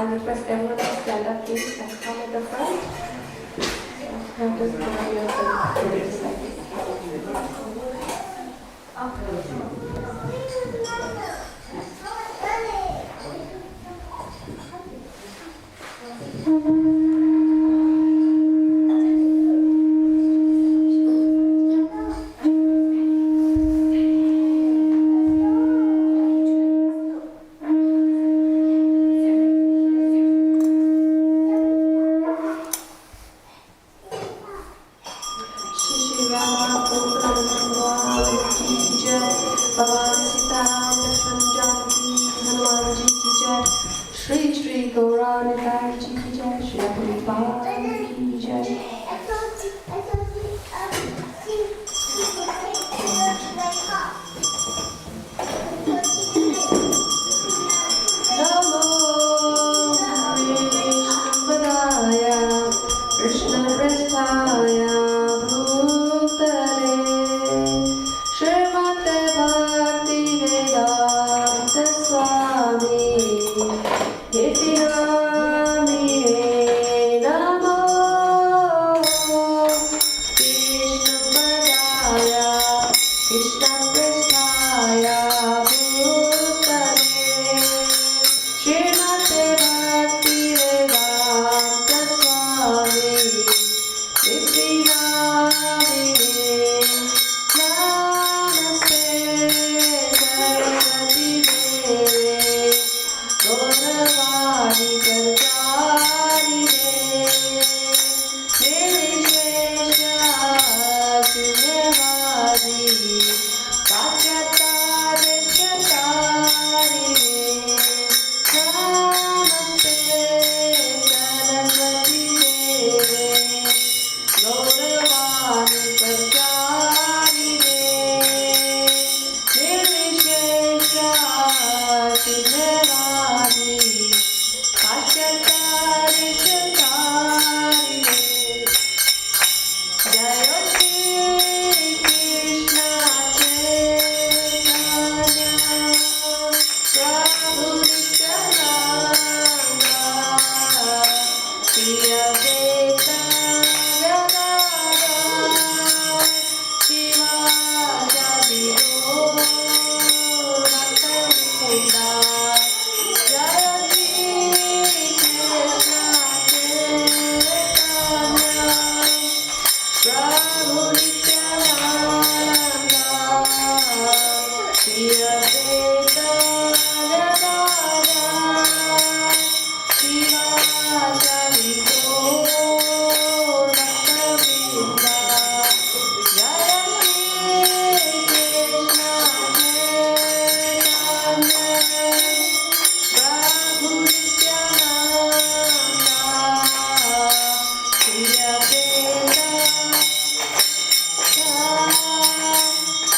I request everyone to stand up, please, and come at the front. And just cover yourself like this.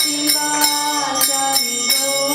Shiva Sharido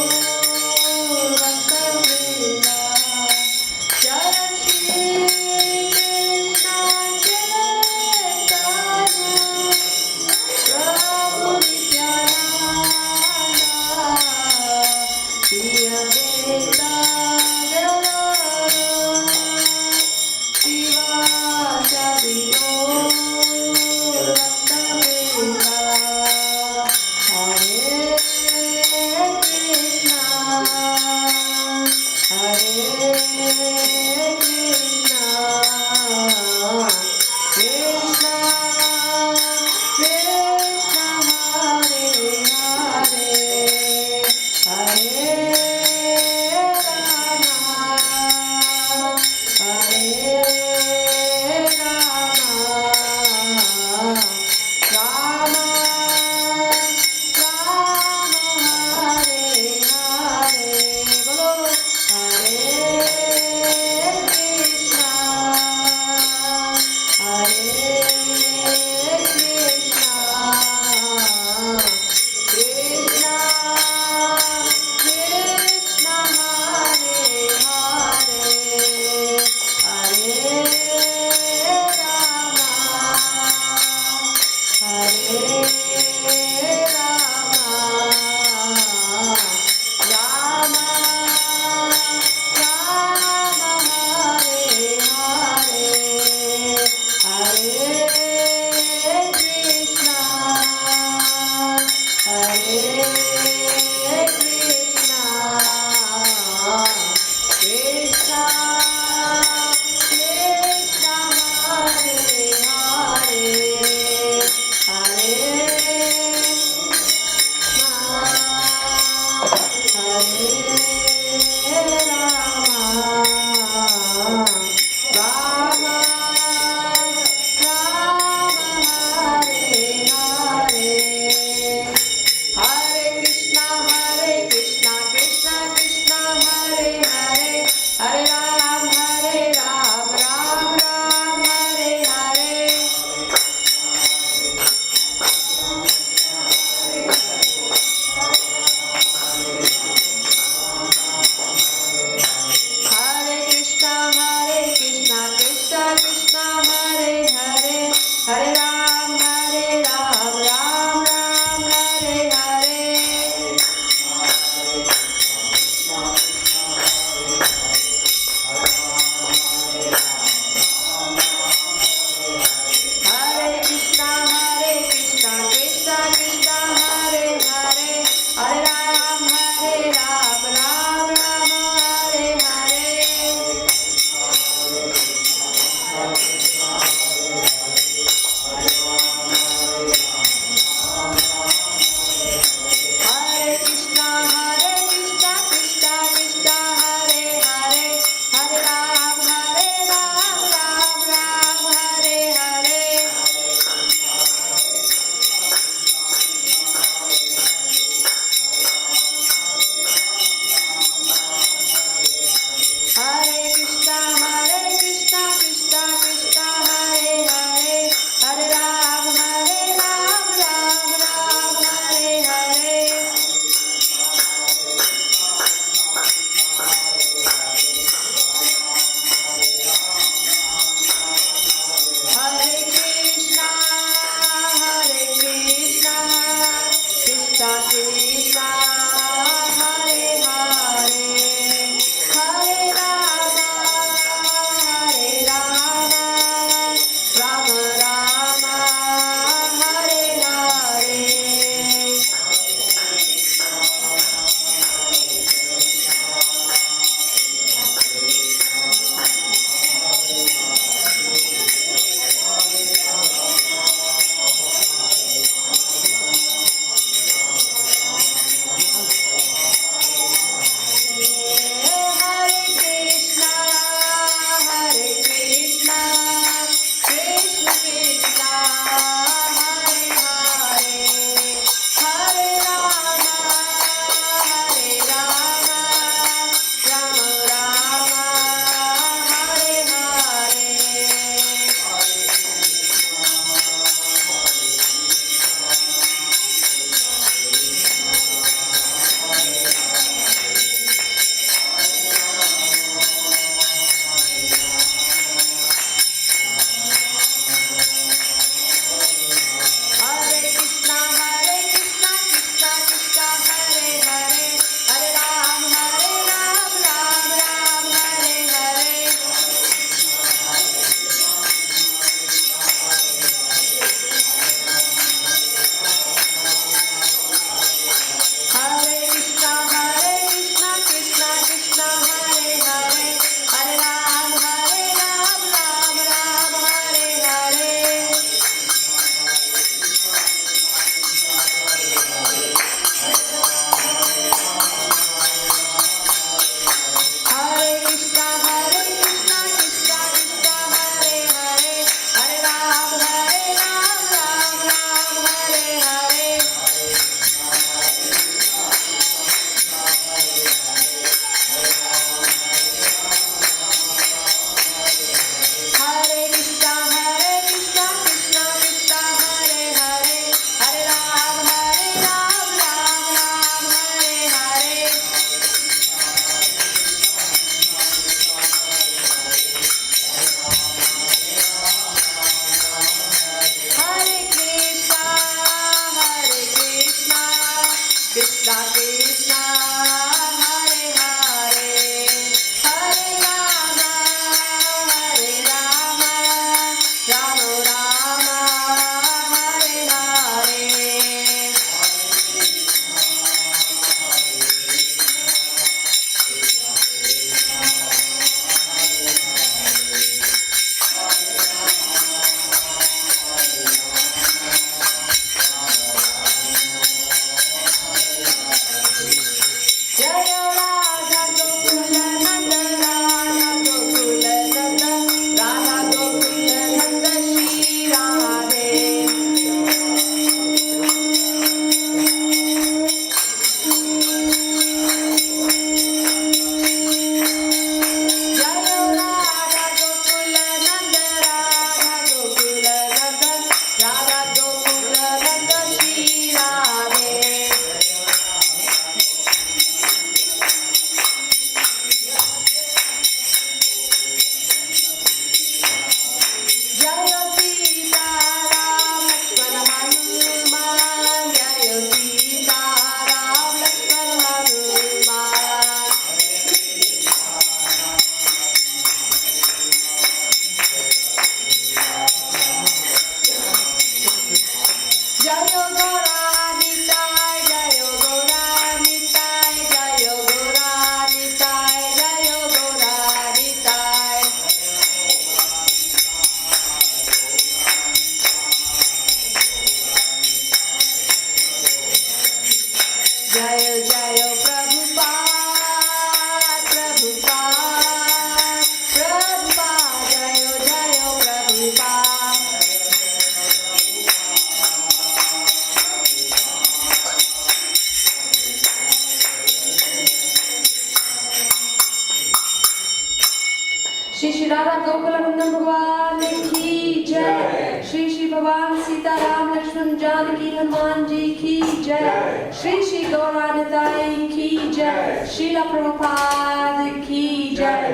Shri Shri Radha Gokula Nandan Bhagwan ki jai. Shri Shri Bhavan Sita Ram Lakshman Janaki Hanuman Ji ki jai. Shri Shri Gauranitai ki jai. Srila Prabhupada ki jai.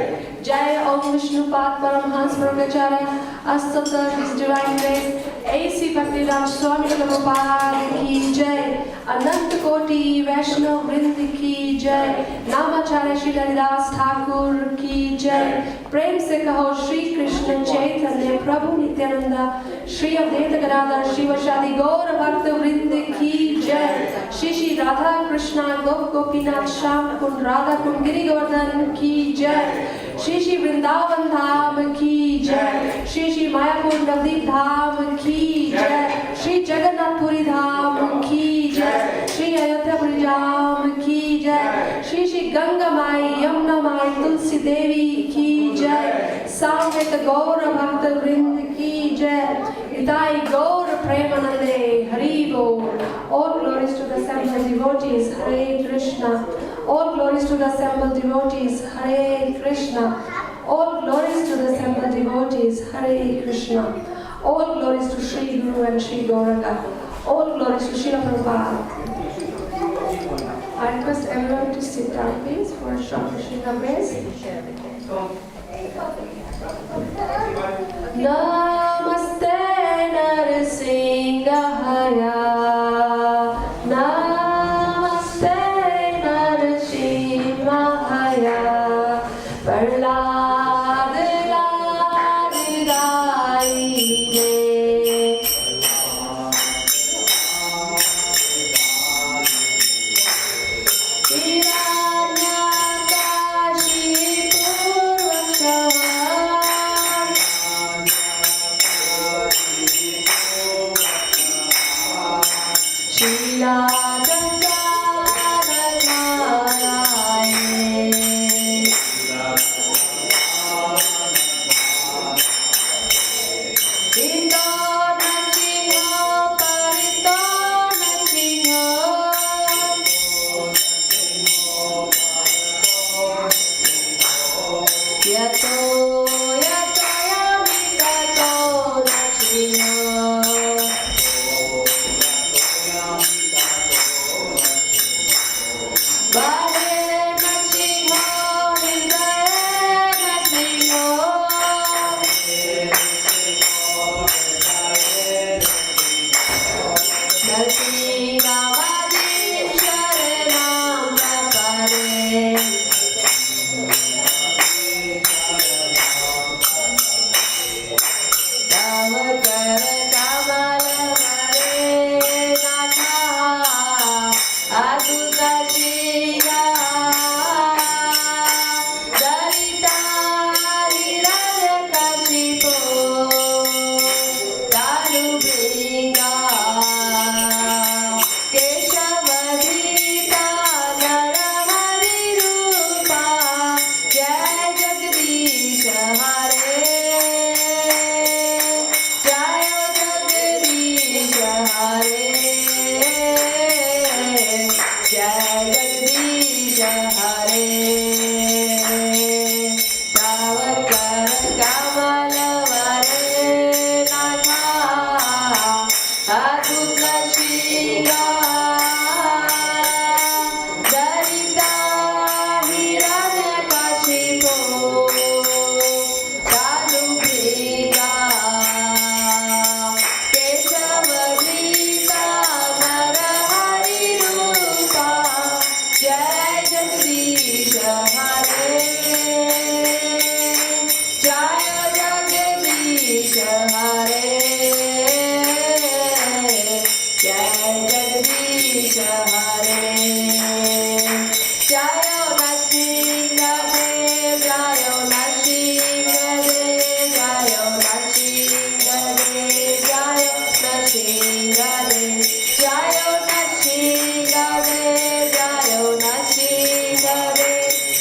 Jai Om Vishnu Pad Paramhans Brahmacharya Astata His Divine Grace A.C. Bhaktivedanta Swami Prabhupada ki jai. Anant Koti Vaishnav Vrind ki jai. Namacharya Shri Haridas Thakur ki jai. प्रेम से कहो श्री कृष्ण चैतन्य प्रभु नित्यानंदा श्री अद्वैत गदाधर शिवशादी गौर भक्त वृंद की जय। श्री श्री राधा कृष्णा गोप गोपीनाथ श्याम कुंड राधा कुंड गिरि गोवर्धन की जय। श्री श्री वृंदावन धाम की जय। श्री श्री मायापुर नवदीप धाम की जय। श्री जगन्नाथपुरी धाम की जय। श्री अयोध्यापुरी धाम की जय। श्री श्री गंगा माई यमुना माई तुलसी देवी की जय। सामवेद गौर भक्त वृंद की जय। Nitai Gaur Premanande Hari Bol. All glories to the assembled devotees, Hare Krishna. All glories to the assembled devotees, Hare Krishna. All glories to the assembled devotees, Hare Krishna. All glories to Sri Guru and Sri Gauranga. All glories to Srila Prabhupada. I request everyone to sit down, please, for a short Krishna praise. Namaste Narasimhaya. Namaste Narasimhaya. Prahlad Ladidaiye. Jai Jagdish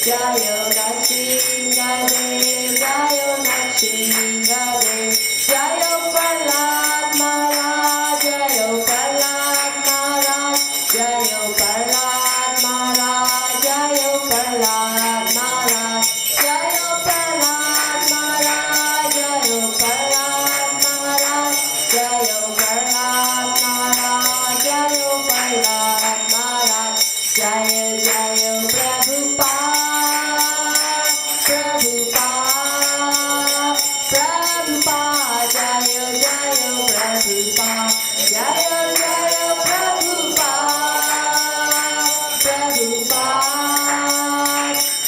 Jayo Nrsimhadev, Jayo Nrsimhadev, Jayo Prahlad Maharaj, Jayo Prahlad Maharaj, Jayo Prahlad Maharaj, Jayo Prahlad Maharaj, Jayo Prahlad Maharaj, Jayo Prahlad Maharaj, Jayo Prahlad Maharaj, Jayo Prahlad Maharaj, Jayo Jayo Prabhupada, Prabhupada, Prabhupada, Jayo Jayo Prabhupada, Jayo Jayo Prabhupada, Prabhupada,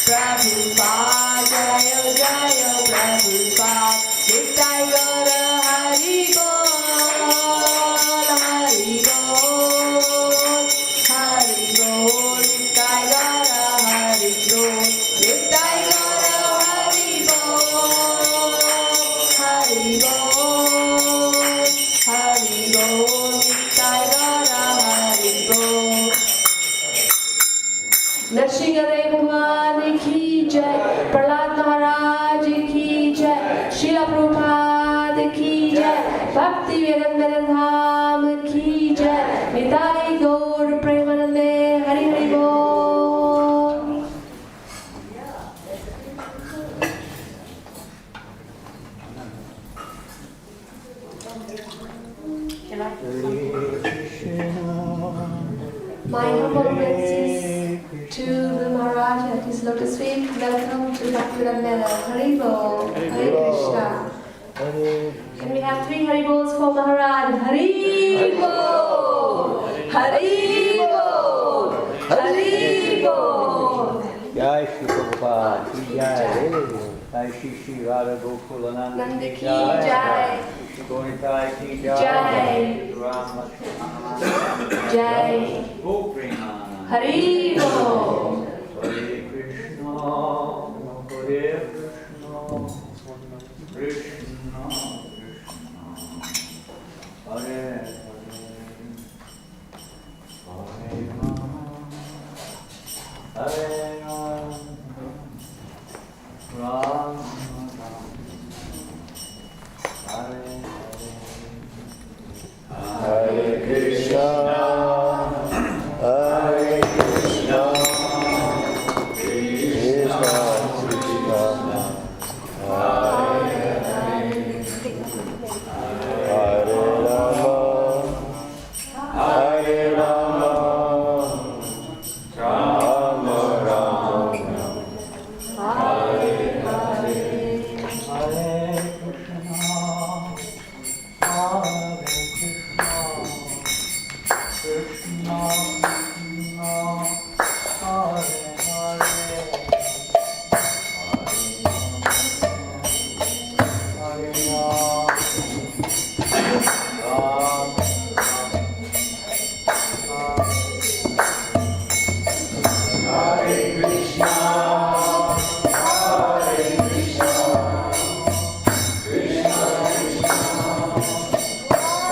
Prabhupada, Jayo Jayo Prabhupada, Nitai Gaura Hari Bol, Hari Bol, Hari Bol, Nitai Gaura Hari Bol, Nitai Gaura Hari Bol, Hari Bol, Hari Bol, Nitai Gaura Hari Bol. Nrsimhadev Bhagwan ki jai, Prahlad Maharaj ki jai, Srila Prabhupada ki jai, Bhaktivedanta Manor ki jai, Nitai Gaur Premanande, Hari Hari Bol. My humble obeisance to the Maharaj at his lotus feet. Welcome to Bhaktivedanta Manor. Hari Bol, Hare Krishna. Can we have 3 Hari Bols for Maharaj? Hari Bol, Hari Bol, Hari Bol. Jai Shri Prabhupada ki jai, Jai Shri Shri Radha Gokulananda Nanda ki ki jai. jai, Shri Gauritai ki Jai. jai, Ram Lakshmana Jai. Gopremana. Hari Bol. Hare Krishna, Hare Krishna, Krishna Krishna, Hare Hare, Hare Rama, Hare Rama, Rama Rama, Hare Hare, Hare Krishna, Hare Krishna, Krishna Krishna, Hare Hare, Hare Rama, Hare Rama, Rama Rama, Hare Hare, Hare Krishna, Hare Krishna, Krishna Krishna, Hare Hare, Hare Rama, Hare Krishna, Hare Krishna, Krishna Krishna,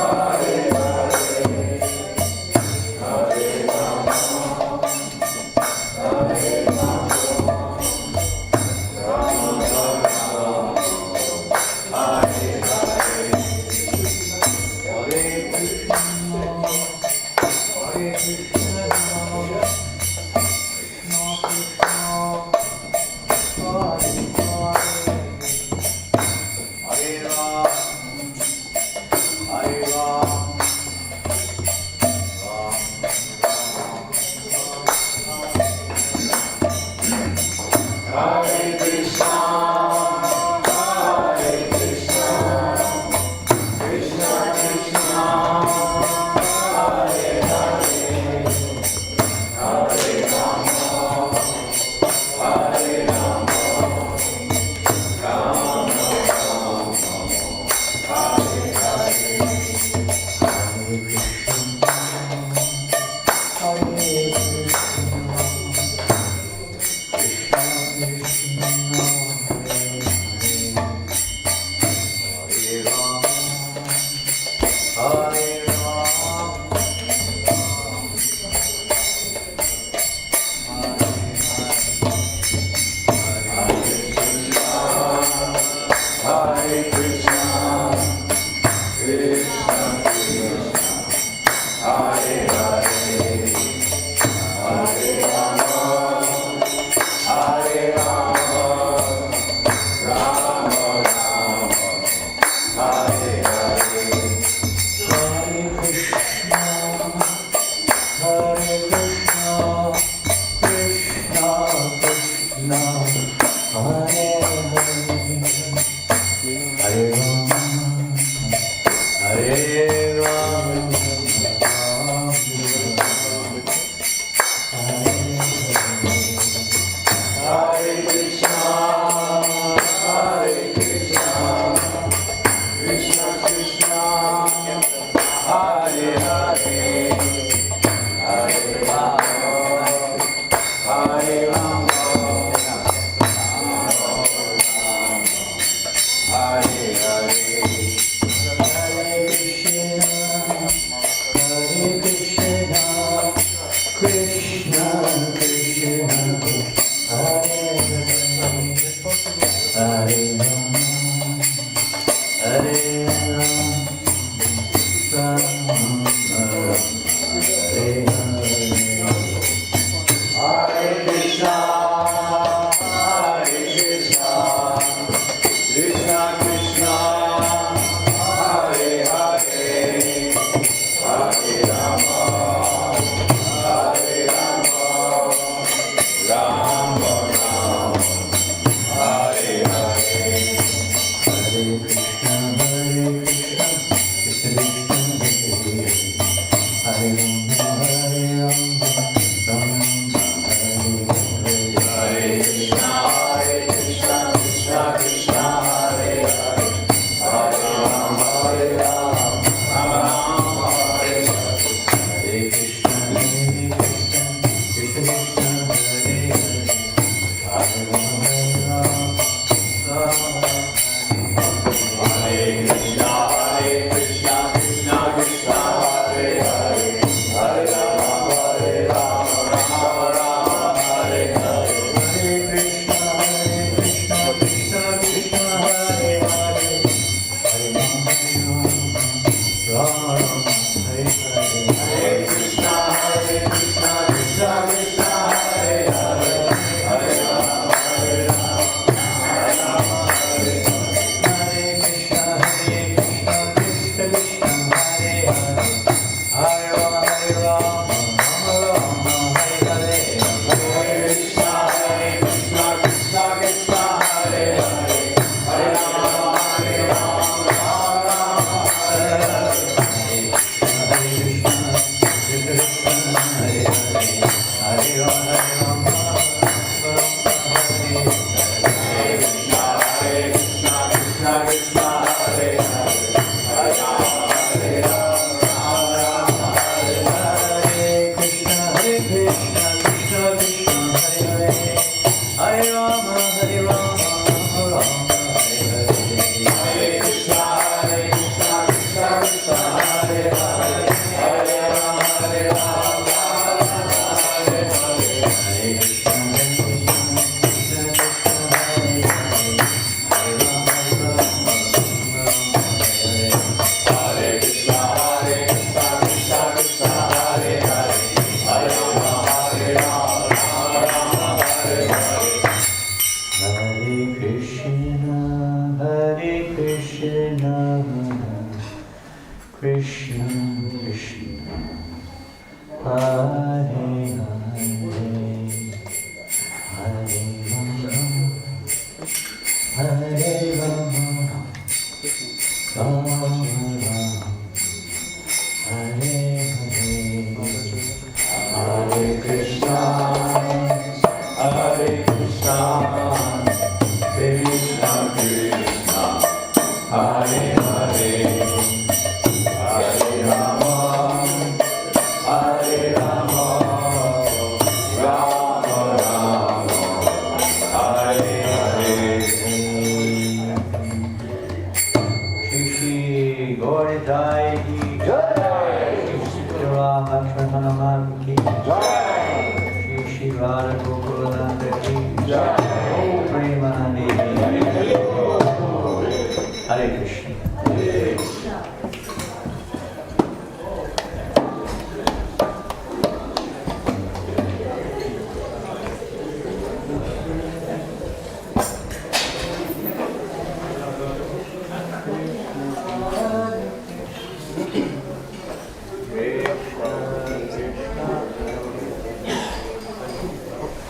Hare Hare, Hare Rama, Hare Rama, Rama Rama, Hare Hare, Hare Krishna, Hare Krishna, Krishna Krishna, Hare Hare, Hare Rama, Hare Rama, Rama Rama,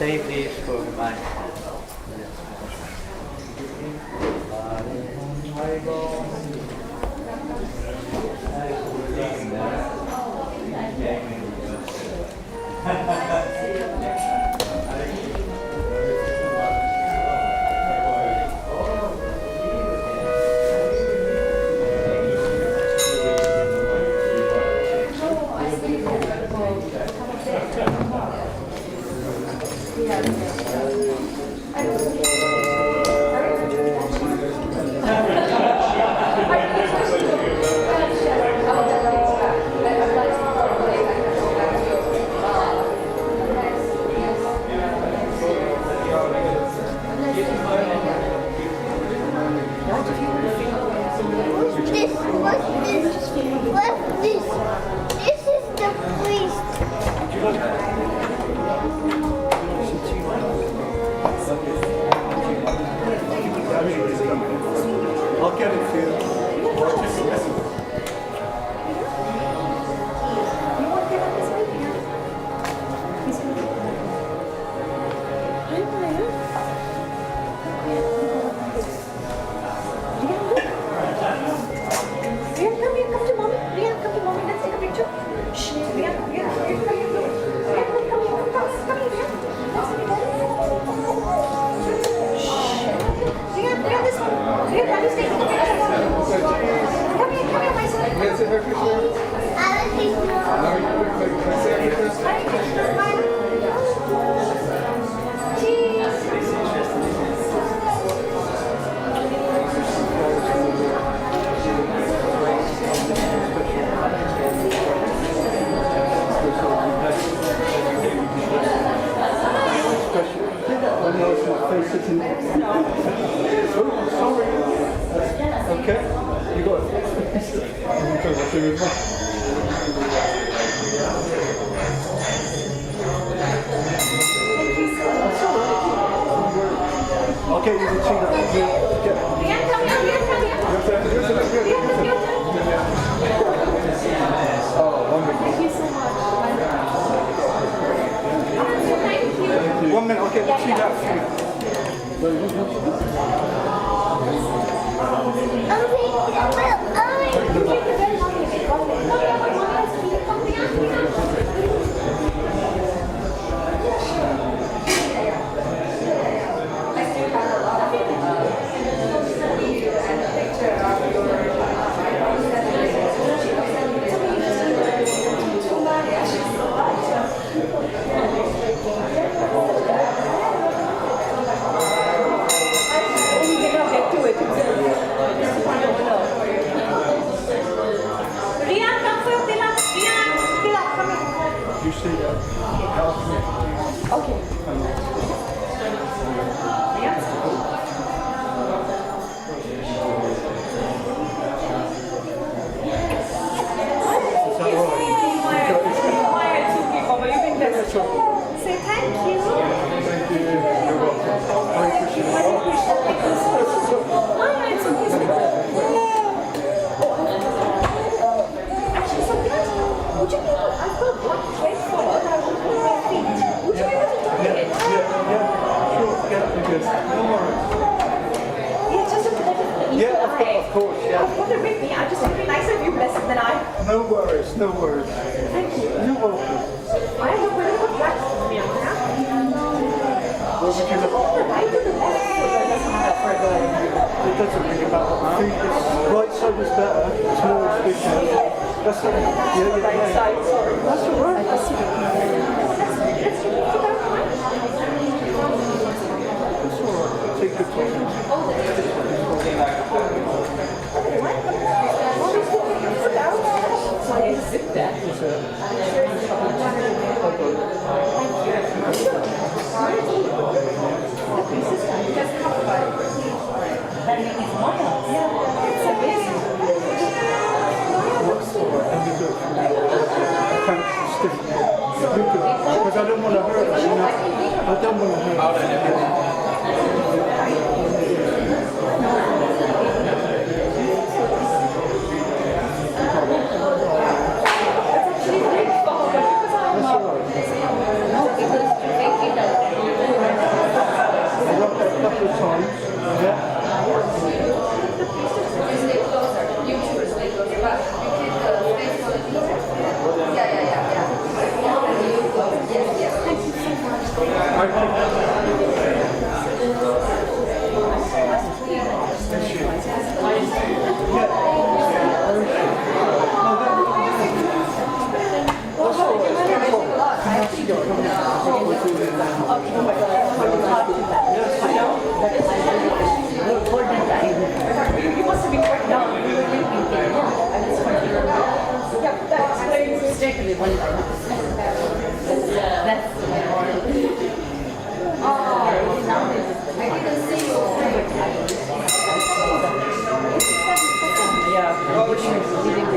Save these for my. I'll get it for you. Okay, you got it. Okay, you can see that. Oh, wonderful. Thank you so much. 1 minute, okay, let's see that. You see that? Okay. Say thank you. Thank you. You're welcome. Merry Would you be able, I've got black thread collar that I will put on my feet. Would you be able to do it? Sure, because no worries. Yeah, just to connect it to the Yeah, of course, yeah. I've got it with me. I just would be nicer if you blessed it than I. No worries, no worries. Thank you. You're welcome. I have a very good black me on now. Well, we can look. The right to the left, so that doesn't matter for a girl. It doesn't really matter. I think it's right side is better. It's more efficient. That's the Right side, sorry. That's all right. Let's see. That's all right. Take your time. So I need to sit there. Because I don't want to hurt her, you know. I don't want to hurt her. You must have been worked down. You were thinking, yeah, that explains strictly one time. That's I didn't see you. Yeah, which is dealing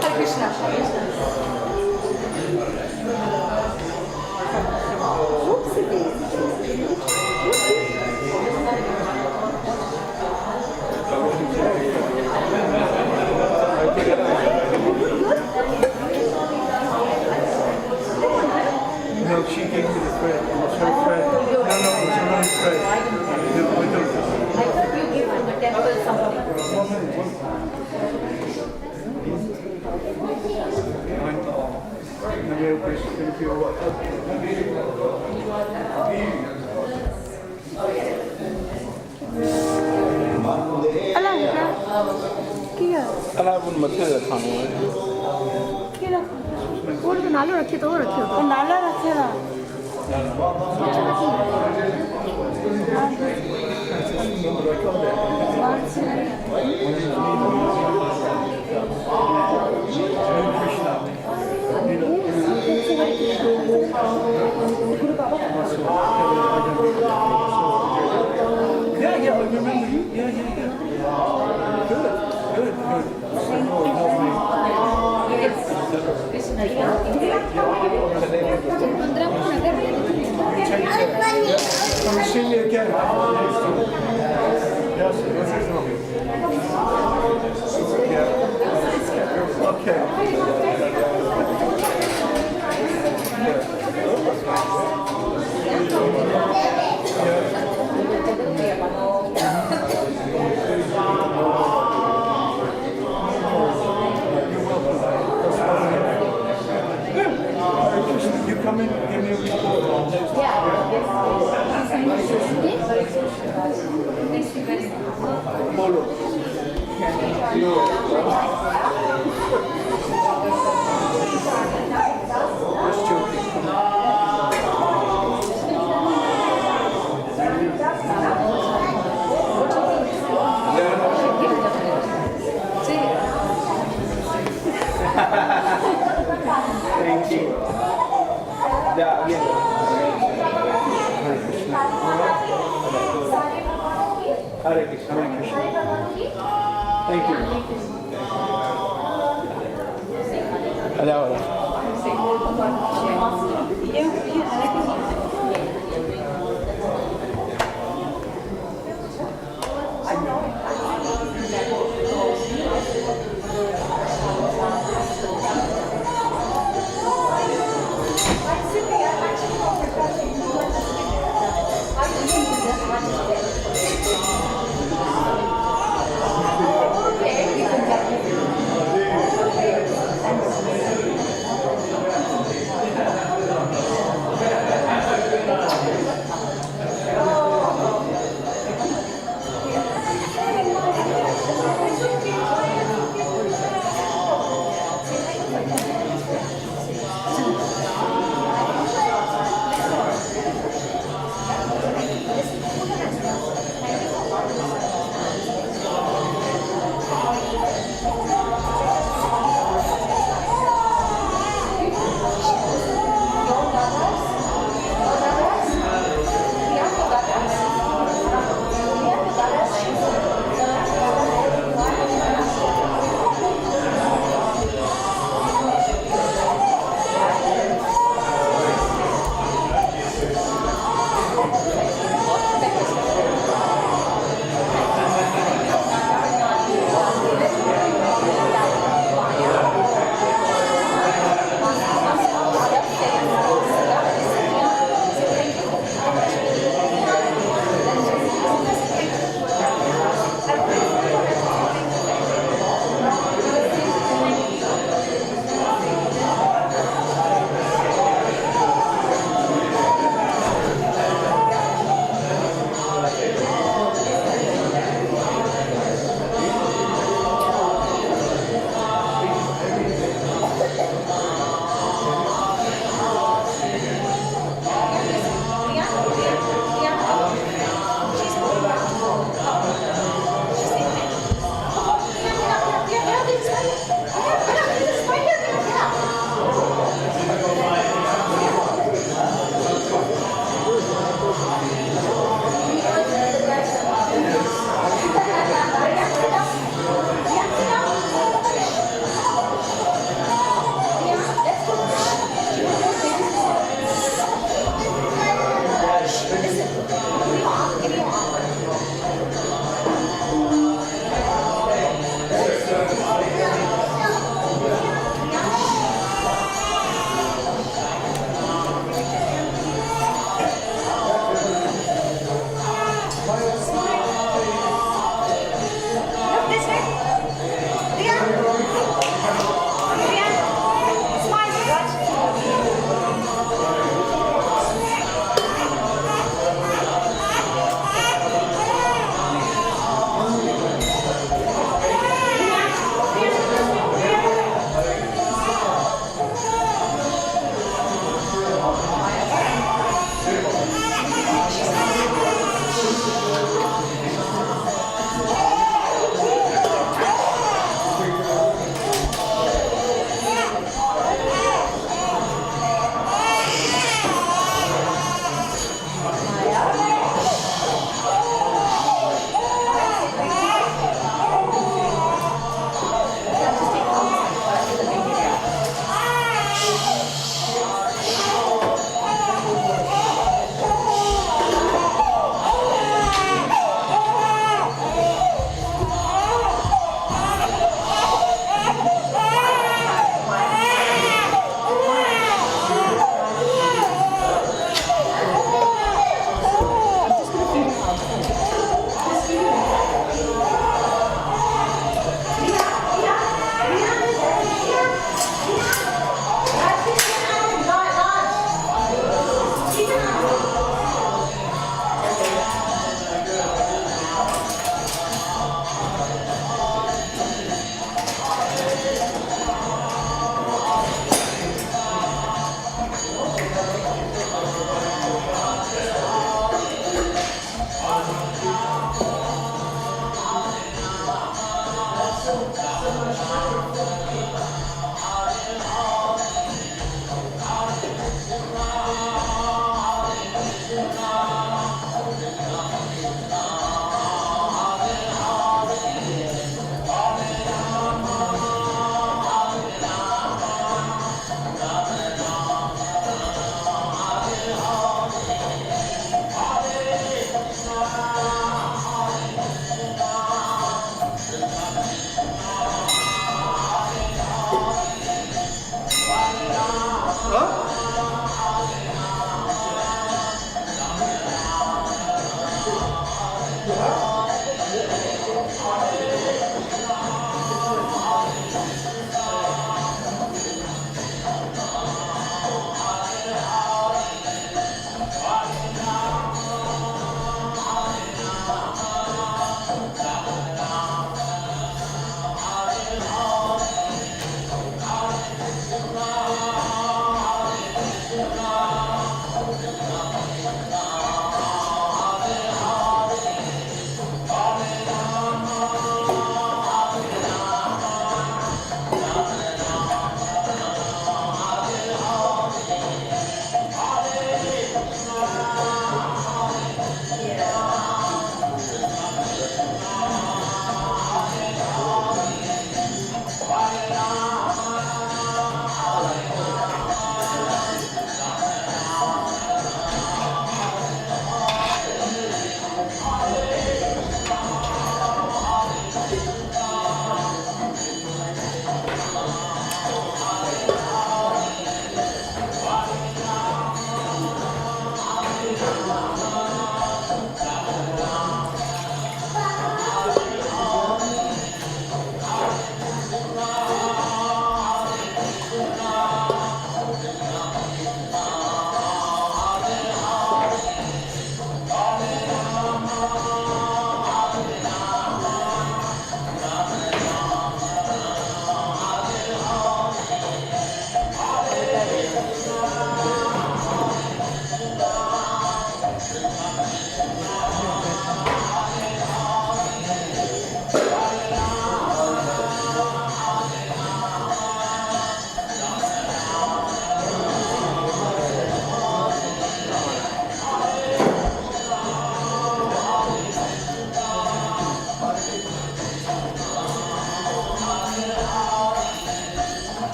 Hare Krishna. No, she gave me the thread. It was her thread. No, it was her own thread. No, I don't. I thought you gave from the temple something. No, real person, thank you. Alone मथे रखानो है और तो नालो रखे तो नाला रखे ना Yeah, I remember you. Yeah. Good. Can we see you again? Yes, what's his name? Yeah. Okay. You come in and give me a report on this. Polo. Just joking. Thank you. Yeah, again. Hare Krishna. Hare Krishna. Thank you. Hello.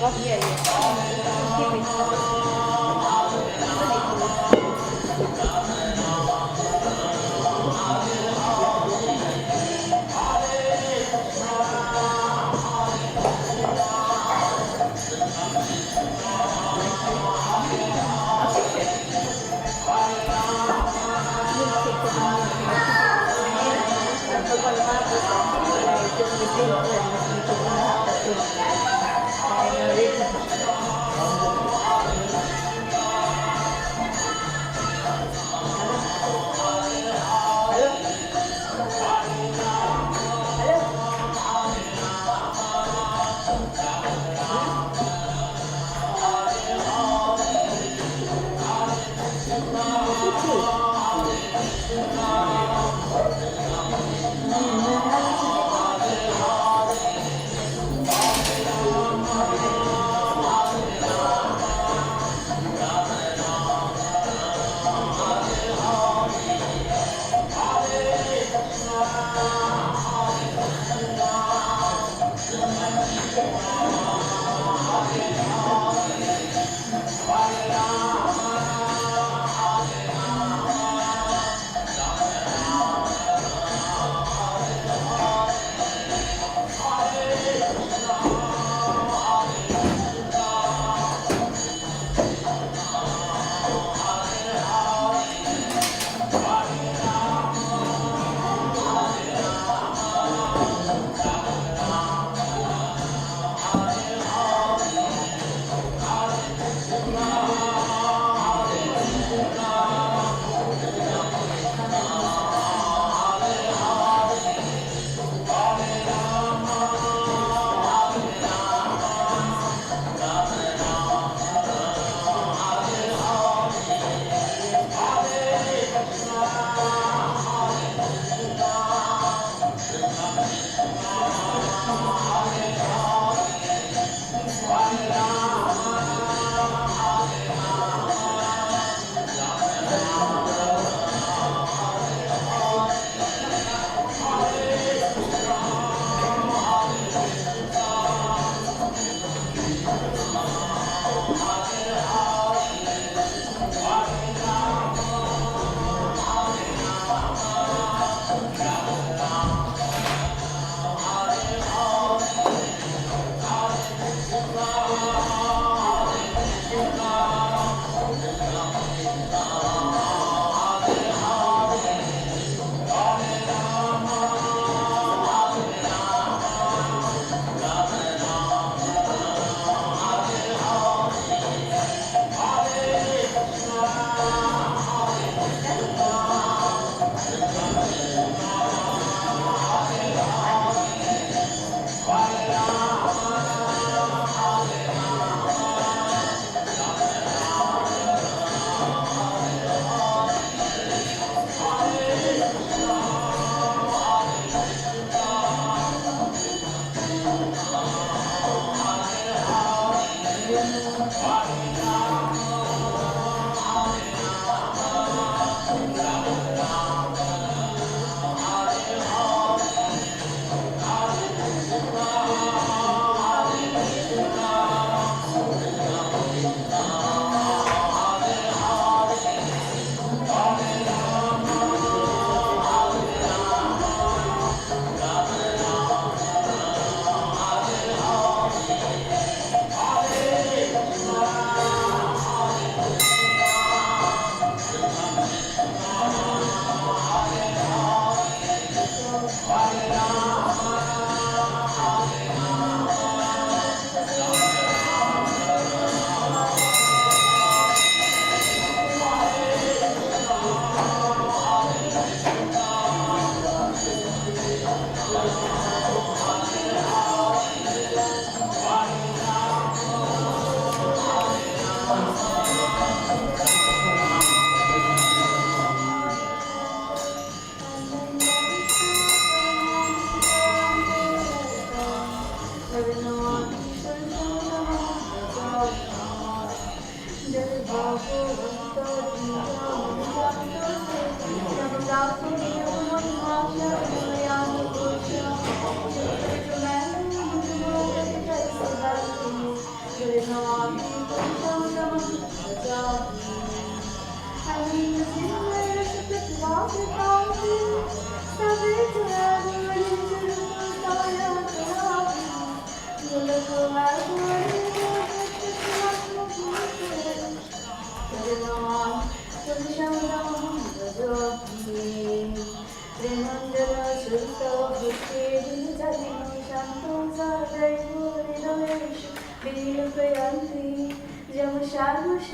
Yeah, yeah. Keep it.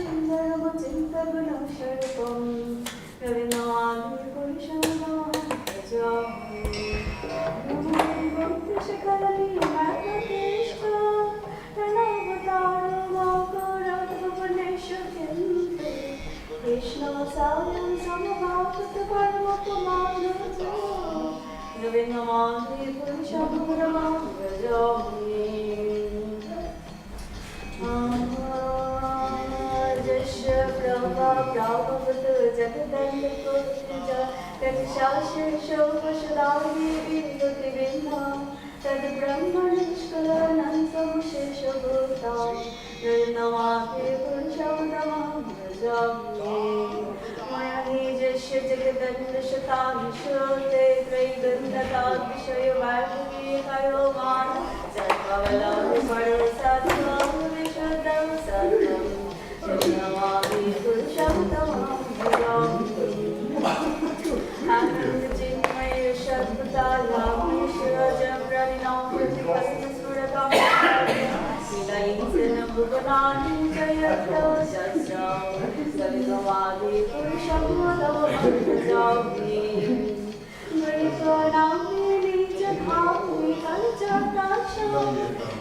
Sundaram चिन्तगुणं सर्वं रविनमामि पुरुषं भजामि नमो भक्तिशकलनीमात्मकेष्ट प्रणवतारो माकरत्वपनेशयन्ते कृष्णसायं समभावतपरमपमानतो रविनमामि पुरुषं भजामि जस्य ब्रह्मा प्राभवत जगदन्तपुत्रज तत्शास्त्रशोपशदाविर्योतिबिम्बा तद्ब्रह्मनिष्कलनन्तमुशेषभूतां नमामि पुरुषं तमहं भजामि मया हि यस्य जगदन्तशतांशोते त्रैगन्तताद्विषयवार्गीकयो मान सर्ववलम्बरसत्त्वं सर्वं नमामि पुरुषं तमहं भजामि आनन्दचिन्मय सर्वतालामीश्वरजं प्रणिनामृतिकस्मस्फुरतां विलयितं भुवनानि जयतो शस्त्रं नमामि पुरुषं तमहं भजामि मृत्युनामि नीचभावि कलचक्राक्षं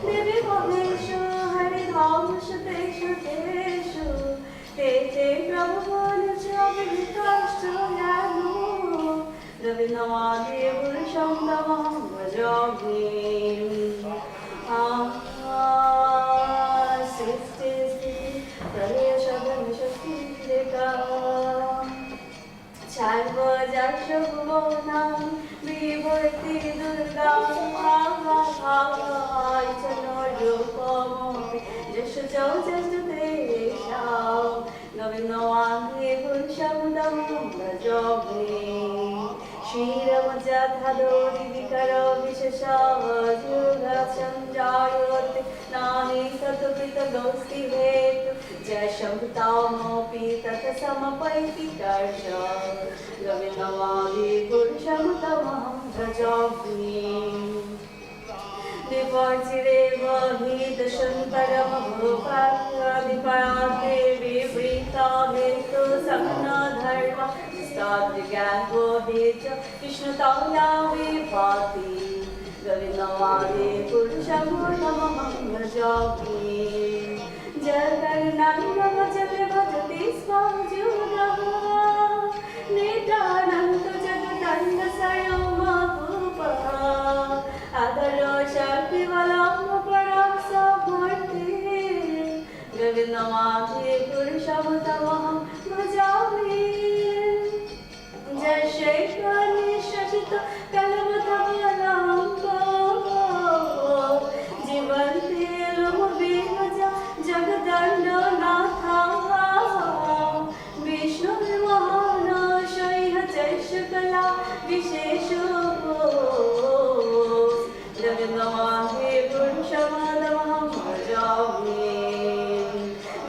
देवी भवेषु हरिधामषु तेषु तेषु ते ते प्रभुवनचाभिकाष्ठो यानो रविनमामि पुरुषं तमहं भजामि सृष्टिस्थिति प्रलयशब्दशक्तिरेका सर्वजक्षभुवनां विभूति दुर्गा भावाय च नोरूपमपि यशो तेषां नवीनवाङ्गे पुरुषं तमहं भजामि क्षीरमजधदोरिविकरो विशेषावजुगचं जायोति नानि तत्पितदोस्ति हेतु जशम्भुतामपि तत्समपैति कर्ष रविनमामि पुरुषं तमहं भजामि विपर्चिरेव हि दशन्तरमभूपादिपरान्ते विवृता हेतु समनधर्म स्ताद्रिज्ञानो हि च विष्णुताया विभाति रविनमामि पुरुषं तमहं भजामि जगन्नाथं भजते भजति स्वाजुगः नित्यानन्द जगदण्डसयोमभूपः आदरो शक्तिबलं परं समूर्ति रविनमामि पुरुषं तमहं भजामि जय शैखनिशसित कलमधवलम्बो जीवन्ते लोमविभज जगदण्डनाथः विष्णुर्महानशैः चैषकला विशेषो रविनमामि पुरुषं तमहं भजामि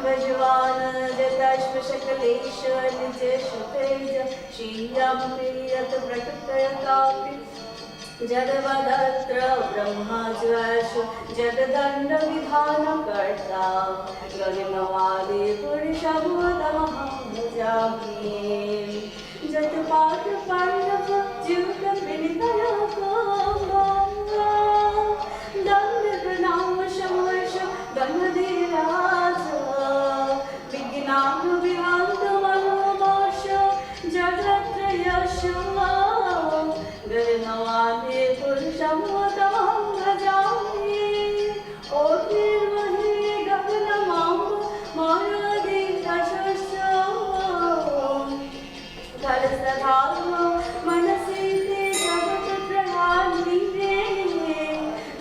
भजवान् जगदश्वशकलेश निजशुतेज श्रीरां प्रियतप्रकटयतापि जगवदत्र ब्रह्मज्वशु जगदण्डविधानकर्ता रविनमामि पुरुषं तमहं भजामि जतपात्रपण्डव ज्युतपीडितलोको दण्डप्रणामशमर्ष गणधिराज विज्ञानविहान्तमनोमोष जगत्रयशो रविनमामि पुरुषं तमहं भजामि ओर्निर्महे गगनमां मरोदितशस्यो कलसधारो मनसि ते जगत्प्रयान्विते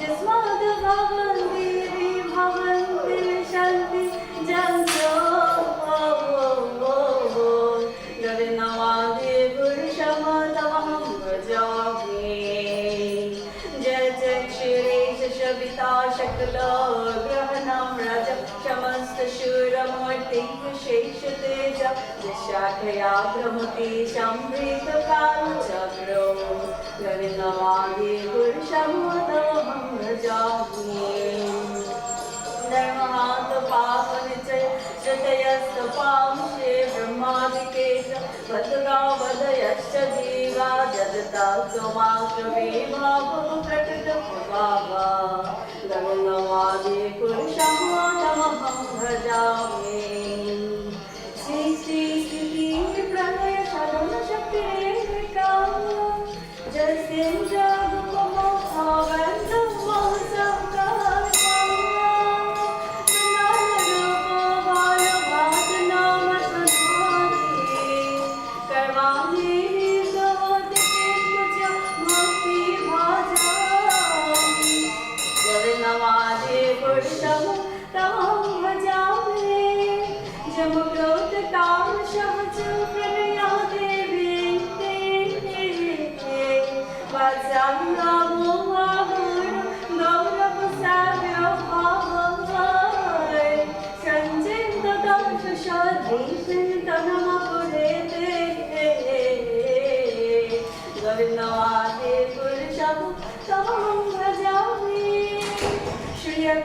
यस्माद् भवन्ति विभवन्ति विशन्ति जन्तो रविनमामि पुरुषं तमहं भजामि जय जय क्षीरेश शबिता शकलो ग्रहणं रज समस्तशूरमूर्तिशेषतेज शाखया भ्रमति संवृतकालचक्रो रविनमामि पुरुषं तमहं भजामि धर्महात पापनिचय श्रुतयस्त जगता समाश्रविभाव प्रकटभावा गगनवादे पुरुषमोदमहं भजामि श्री श्री स्थिति प्रलय साधन शक्तिरेका जस्येन्द्रगुपमोहावन्तं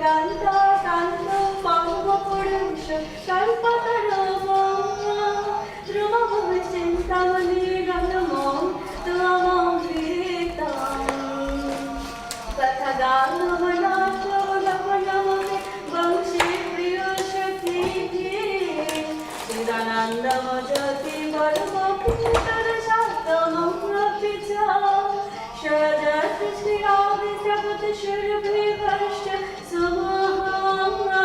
Kanta Kanta Pava Purusha Kalpatarava Druma Bhavishintamani Ganamam Tuamam Vitam Kathagalamanaklavanamame Bangshi Priyashati Siddhananda Majati Varmapitara Shatamam Rapicha Shadat Shri Aditya Pati Shurabhi Varshya Samahan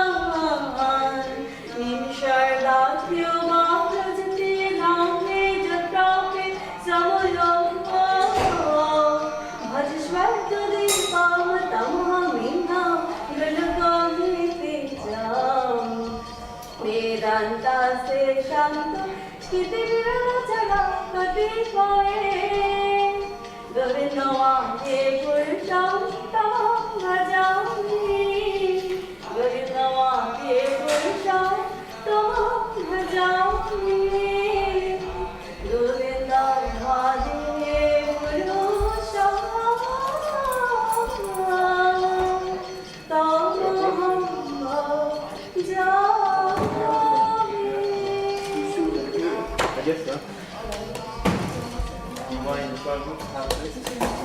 Nimshardatyo Maprajati Name Jatrapi Samayoma Bhajishvartu Dipam Tamhamina Granakami Pijam Vedanta Se Shanta Shkiti Virachara Katipaye Govindavate Purusham Tamam Bhajami Govindavate Purusham Tamam Bhajami Govindavate Purusham Tamam Bhajami I guess so. You want in the front room?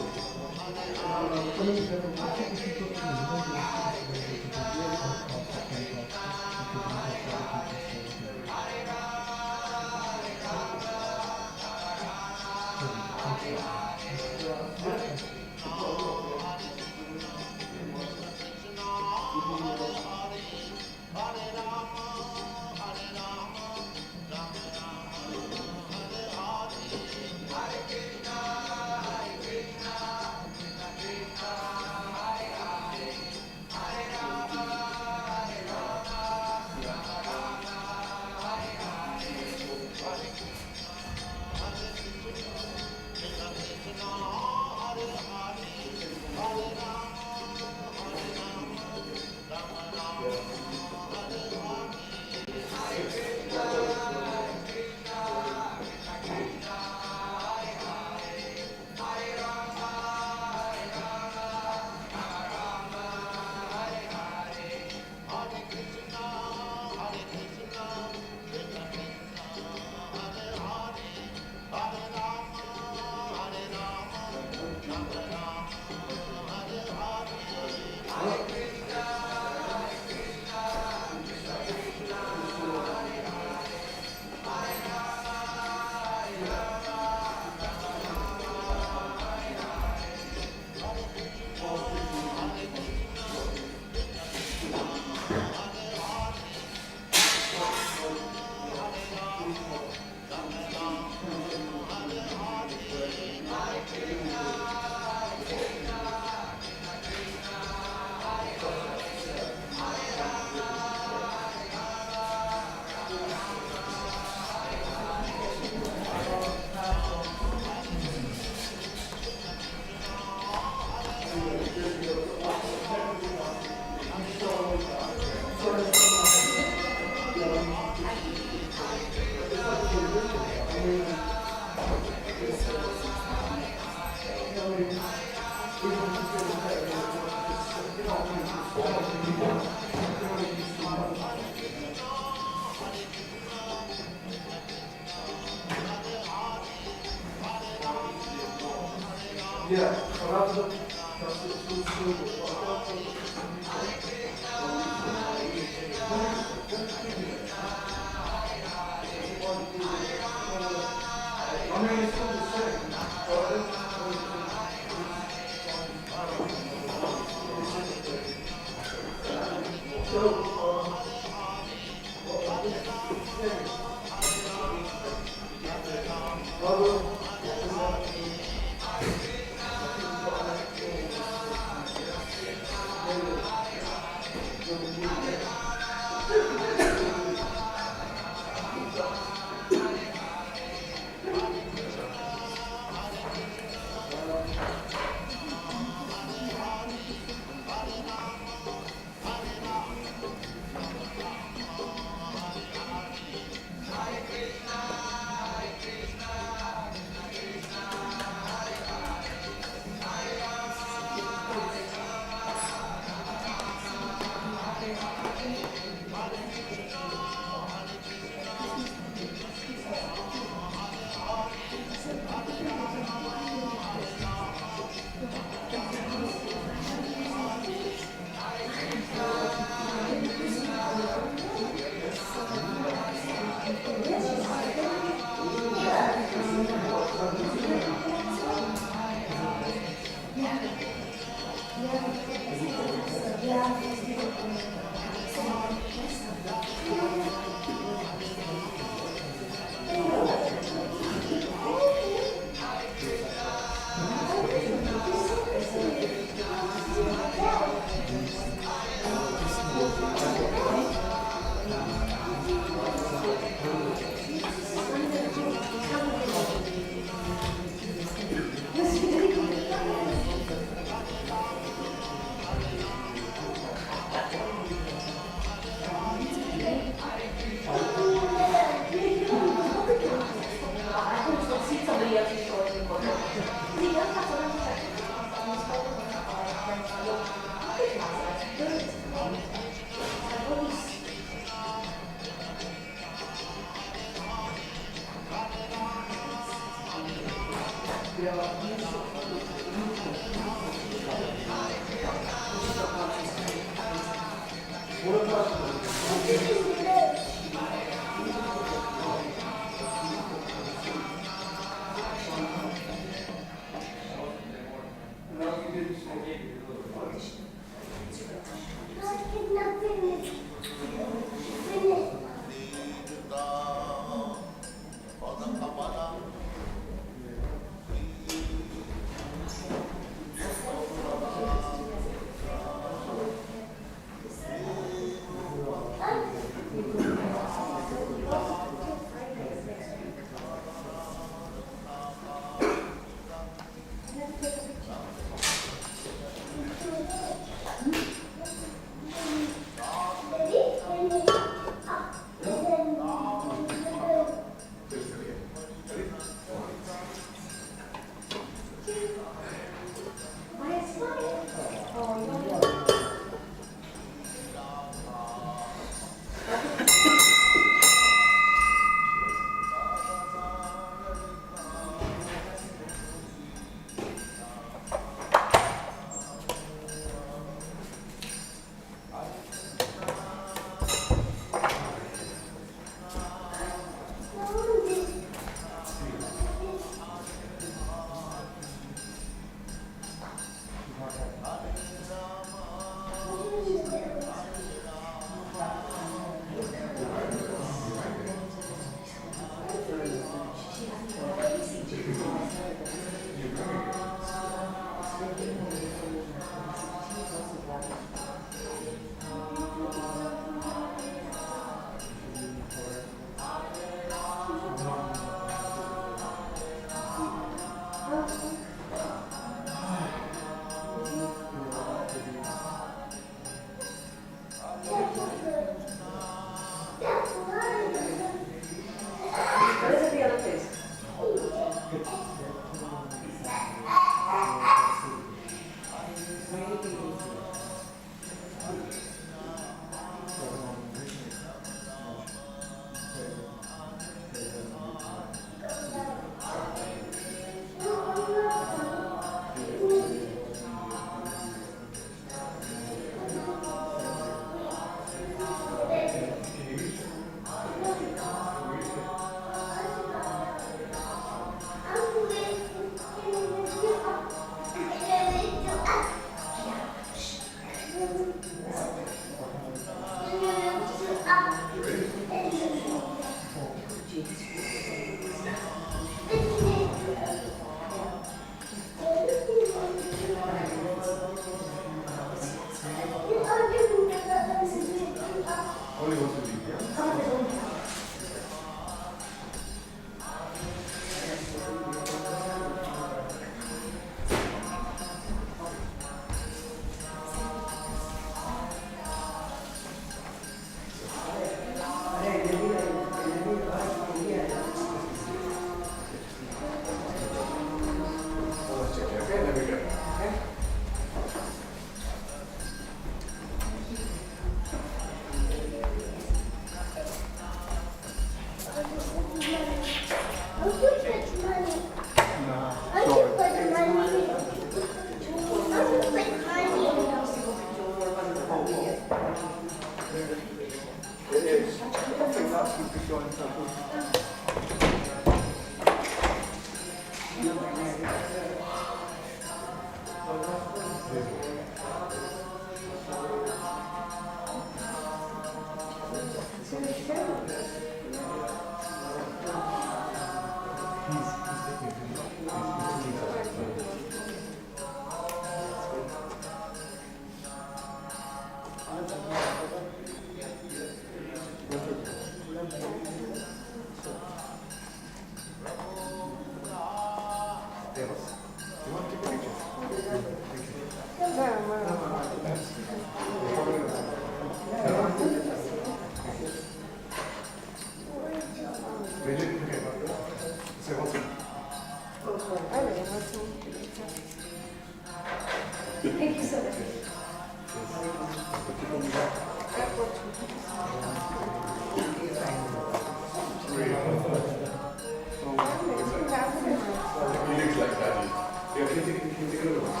He looks like Daddy. Yeah, can you take a look?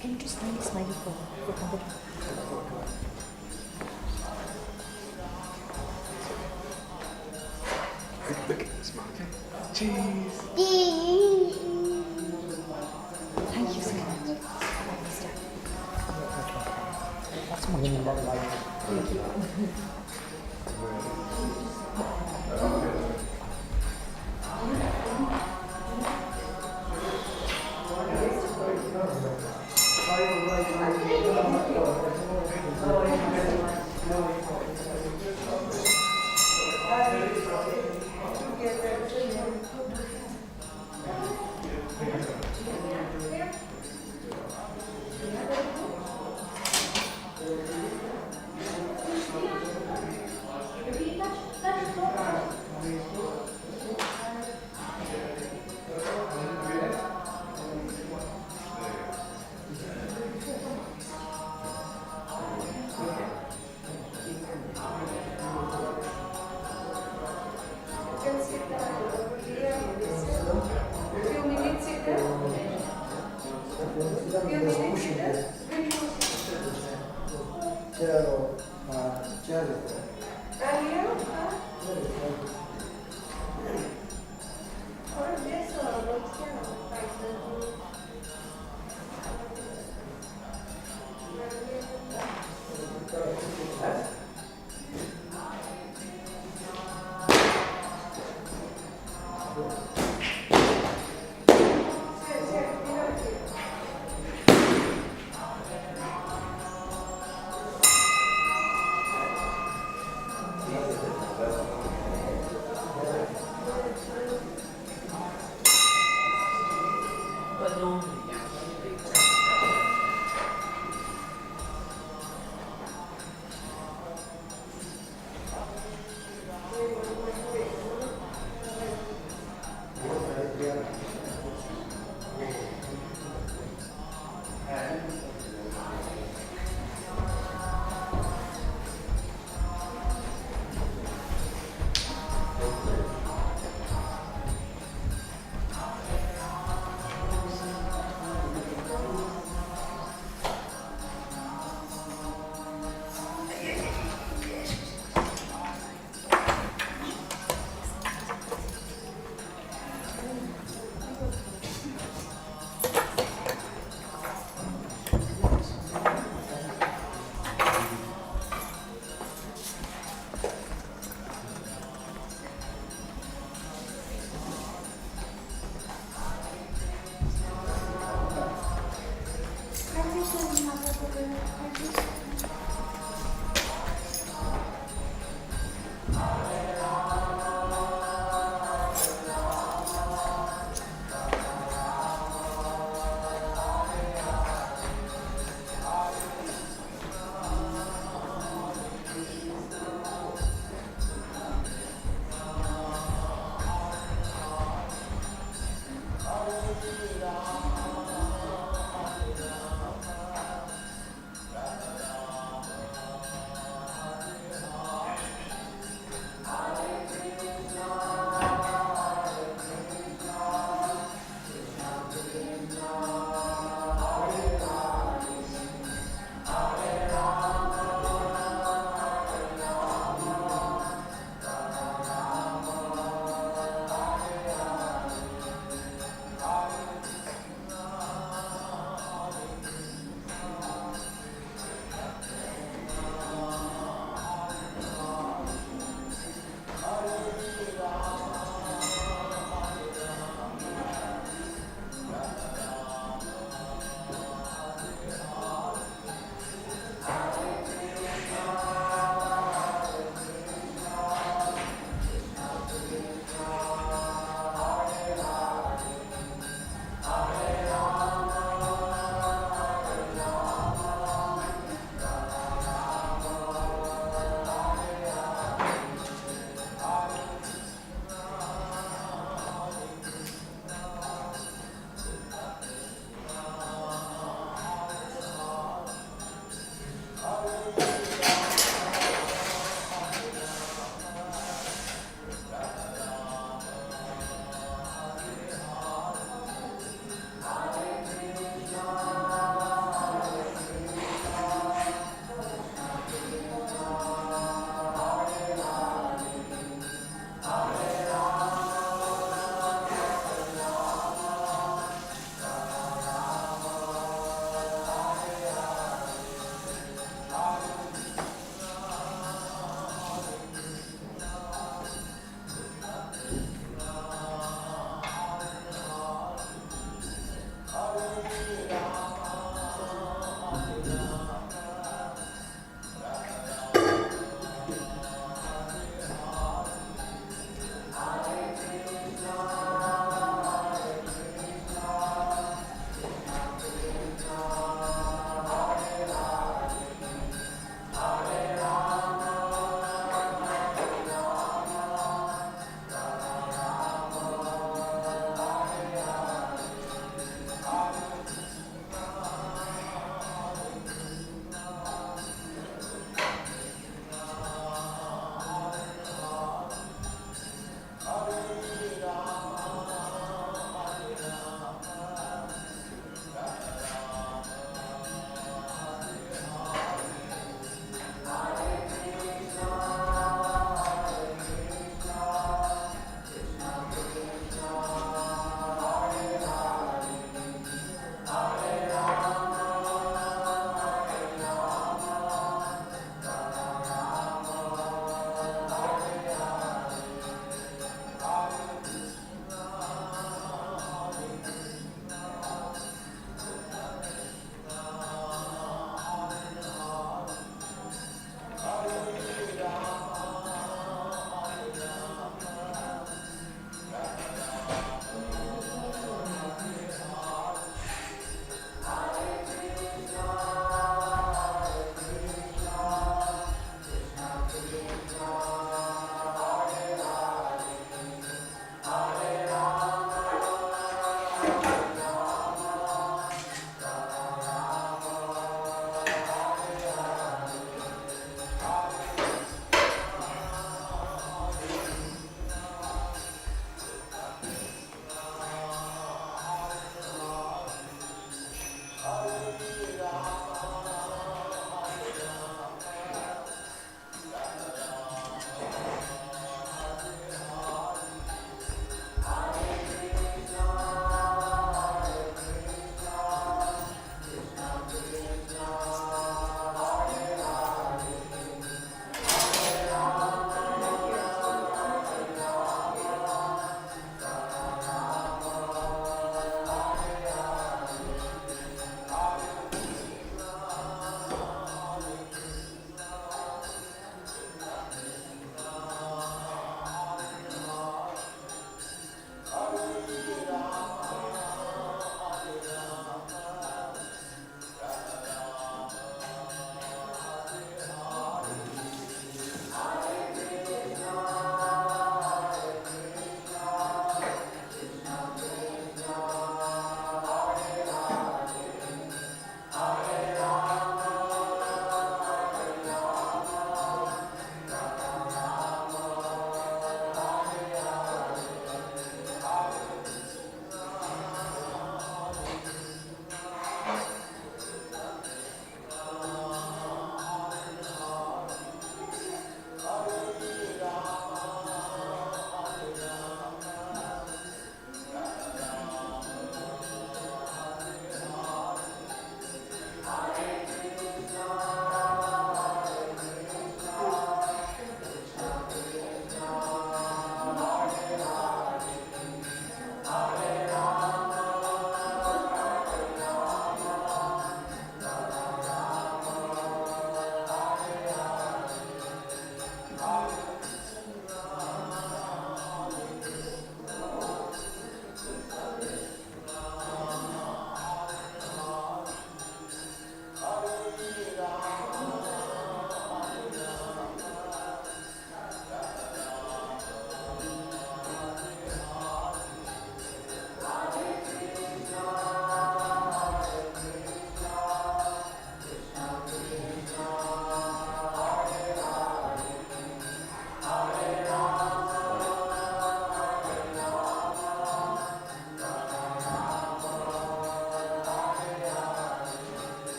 Can you just smiley for number 2? Look at this, Mom. Cheese. Thank you so much. That's magandang bagay. Thank you.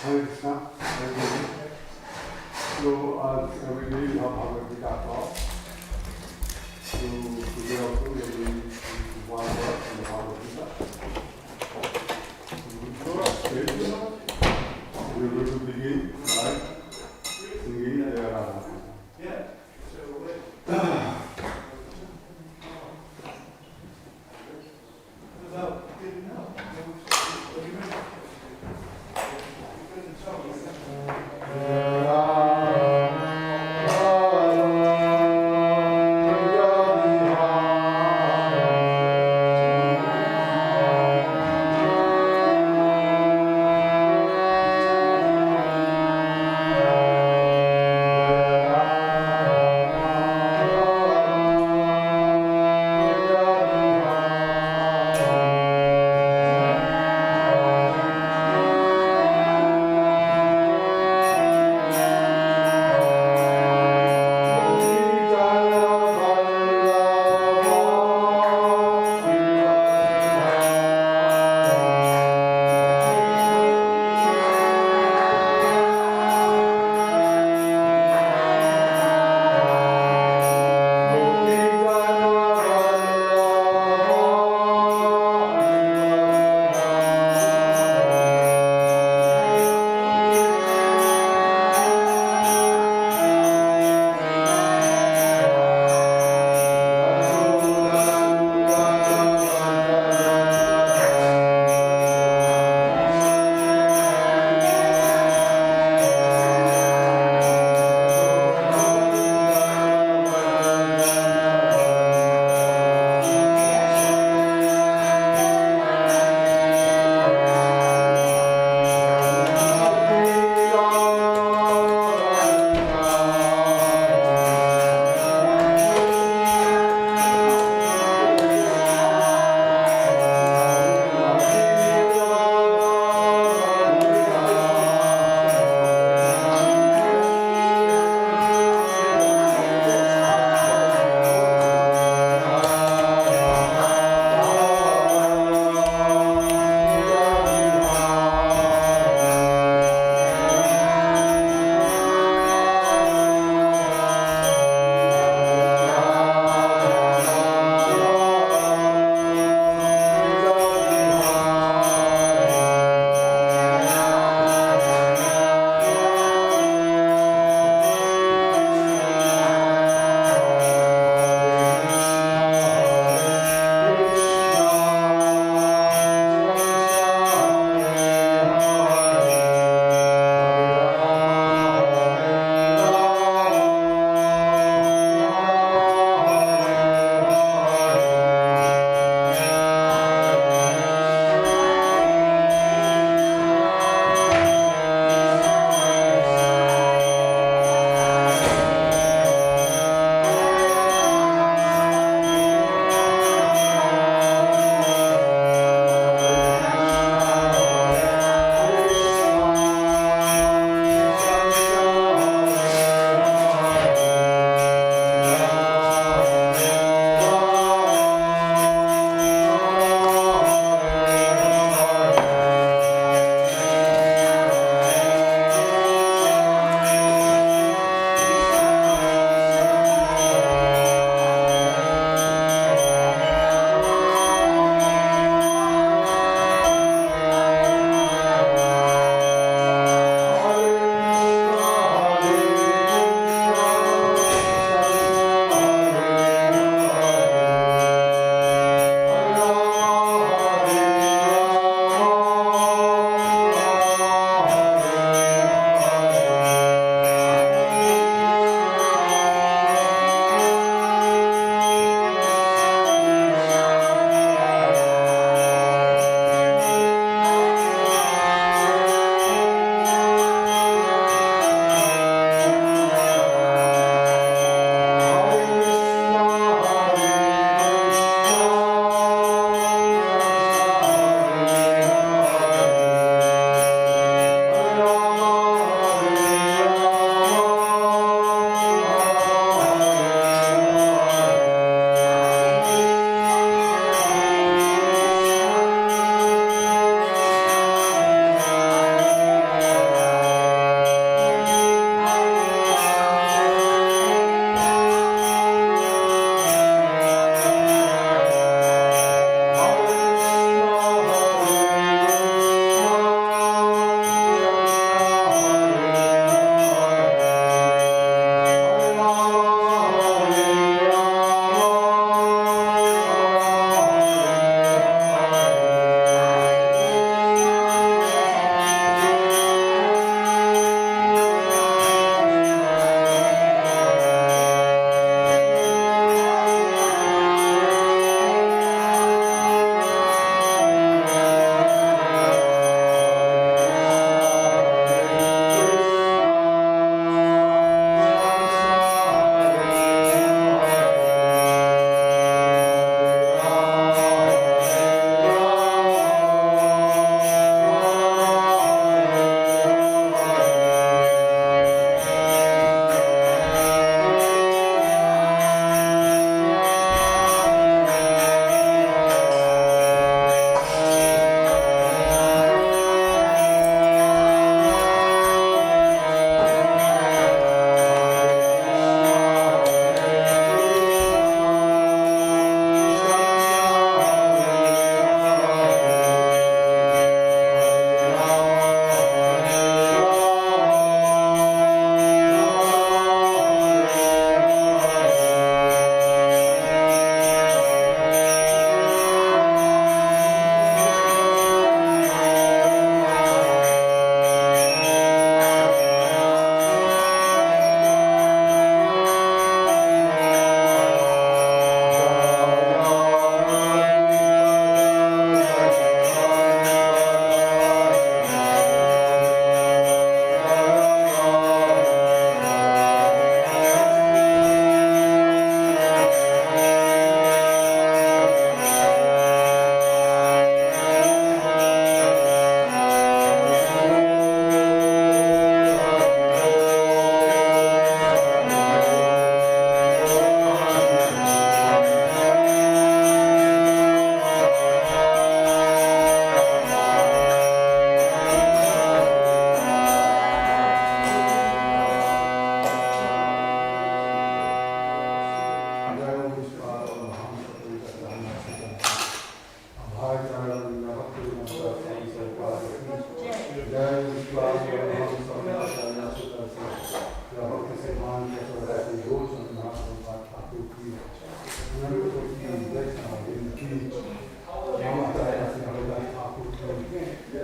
Hare Krishna, everybody. So as every day you have Bhagavad Gita class. So today also we are doing one verse in the Bhagavad Gita. So we are going to begin by singing the Radha. Jai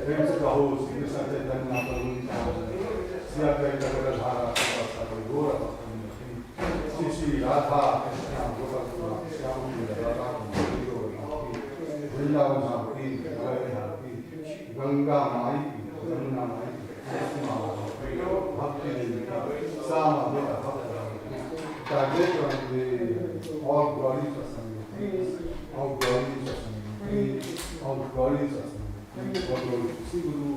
Devs Kahos, Krishna Chaitanya Prabhu, Siya Chaitanya Dhara, Sri Gora, Sri Sri Radha, Krishna Gopal, Shyam Radha, Vrindavan Bhakti, Bhakti, Ganga Mai, Ganga Mai, Bhakti, Sama Veda Bhakti, all glories are sung, all glories are sung, all glories are sung, all glories to Guru.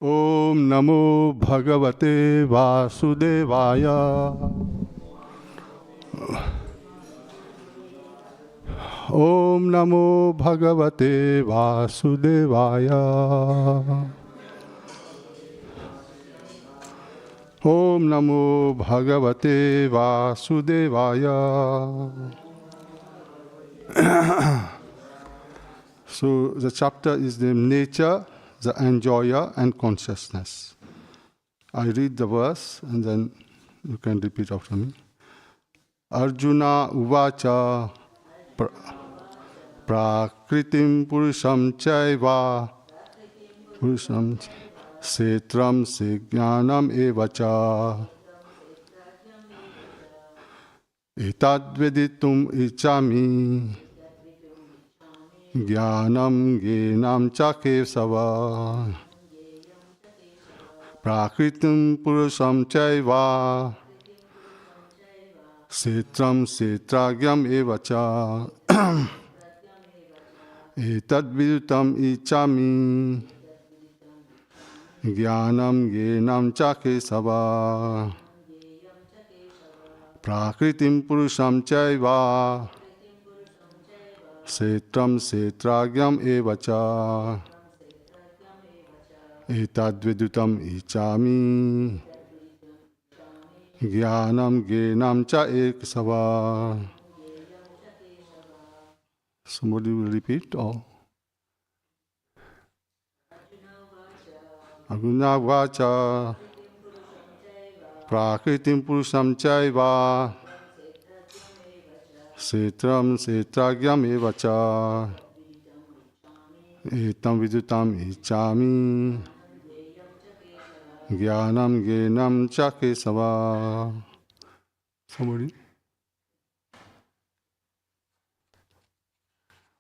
Om Namo Bhagavate Vasudevaya. Om Namo Bhagavate Vasudevaya. Om Namo Bhagavate Vasudevaya. So the chapter is named Nature, the Enjoyer and Consciousness. I read the verse and then you can repeat after me. Arjuna Uvacha Prakritim Purusham Chaiva Purusham Setram Signanam Evacha Etad Veditum Ichami Jnanam Gnanam Chakesava Prakritim Purusham Chaiva Setram Setragyam Evacha Etad Vidutam Ichami Jnanam Gnanam Chakesava Prakritim Purusham Chaiva Setram Setragyam Evacha Etadvidutam Ichami Jnanam Gnanam Cha Ekasava. Somebody will repeat or Arjuna Vacha Prakritim Purusham Chaiva Setram Setragyam Evacha Etam Vidutam Ichami Jnanam Gnanam Chakesava. Somebody?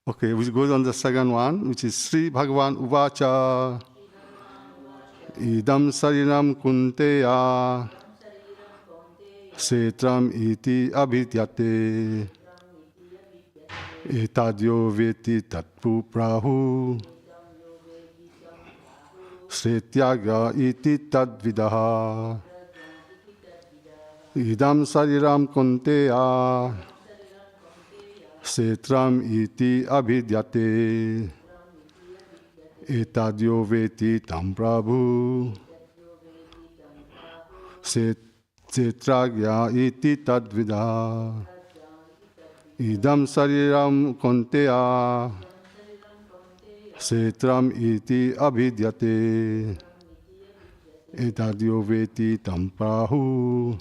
Okay, we go on the second one, which is Sri Bhagavan Uvacha Idam Sarinam Kunteya Setram Iti Abhidyate Etadyo Veti Tatpu Prahu Sretyaga Iti Tadvidaha idam sariram konteya setram iti abhidyate etadyo veti tam prabhu setragya iti tadvida idam sariram konteya setram iti abhidyate etadyo veti tam prabhu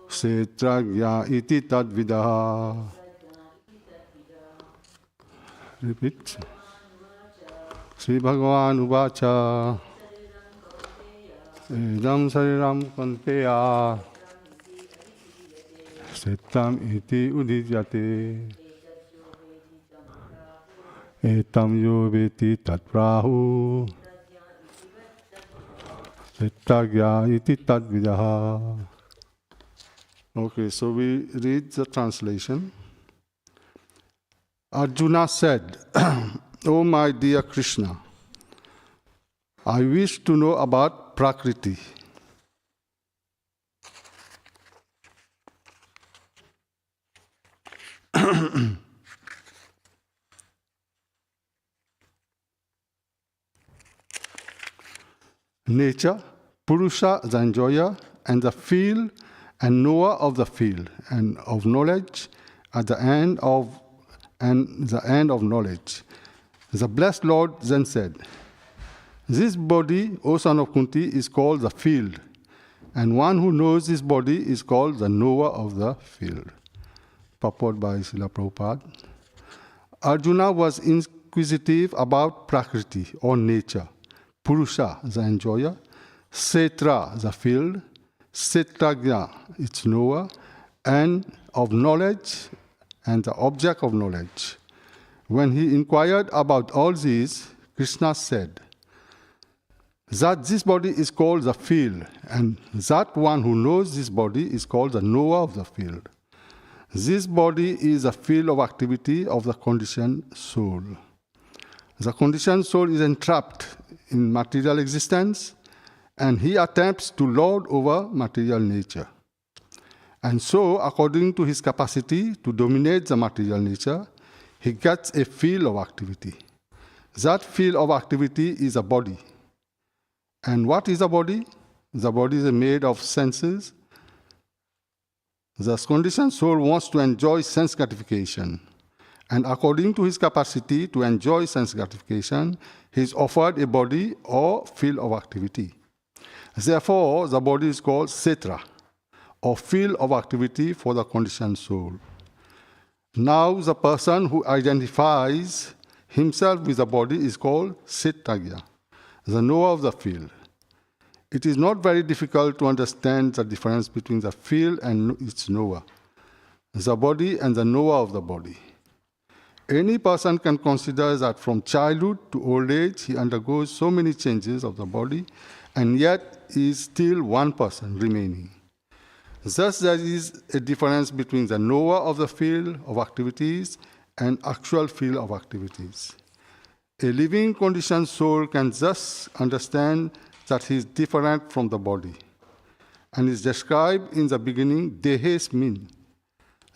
setragya iti tadvida. Repeat. Sri Bhagavan uvacha idam sariram konteya settam iti udidyate etam yo veti tatprahu settagya iti tadvidaha. Okay, so we read the translation. Arjuna said, "O my dear Krishna, I wish to know about Prakriti. Nature, Purusha, the enjoyer, and the field and knower of the field and of knowledge at the end of knowledge." The blessed Lord then said, "This body, O son of Kunti, is called the field, and one who knows this body is called the knower of the field." Purport by Srila Prabhupada. Arjuna was inquisitive about Prakriti or nature, Purusha, the enjoyer, Setra, the field, Setragya, its knower, and of knowledge and the object of knowledge. When he inquired about all these, Krishna said that this body is called the field, and that one who knows this body is called the knower of the field. This body is a field of activity of the conditioned soul. The conditioned soul is entrapped in material existence, and he attempts to lord over material nature. And so, according to his capacity to dominate the material nature, he gets a field of activity. That field of activity is a body. And what is a body? The body is made of senses. The conditioned soul wants to enjoy sense gratification. And according to his capacity to enjoy sense gratification, he is offered a body or field of activity. Therefore, the body is called Setra, or field of activity for the conditioned soul. Now, the person who identifies himself with the body is called Settagya, the knower of the field. It is not very difficult to understand the difference between the field and its knower, the body and the knower of the body. Any person can consider that from childhood to old age, he undergoes so many changes of the body, and yet he is still one person remaining. Thus, there is a difference between the knower of the field of activities and actual field of activities. A living conditioned soul can thus understand that he is different from the body, and is described in the beginning, Dehesmin,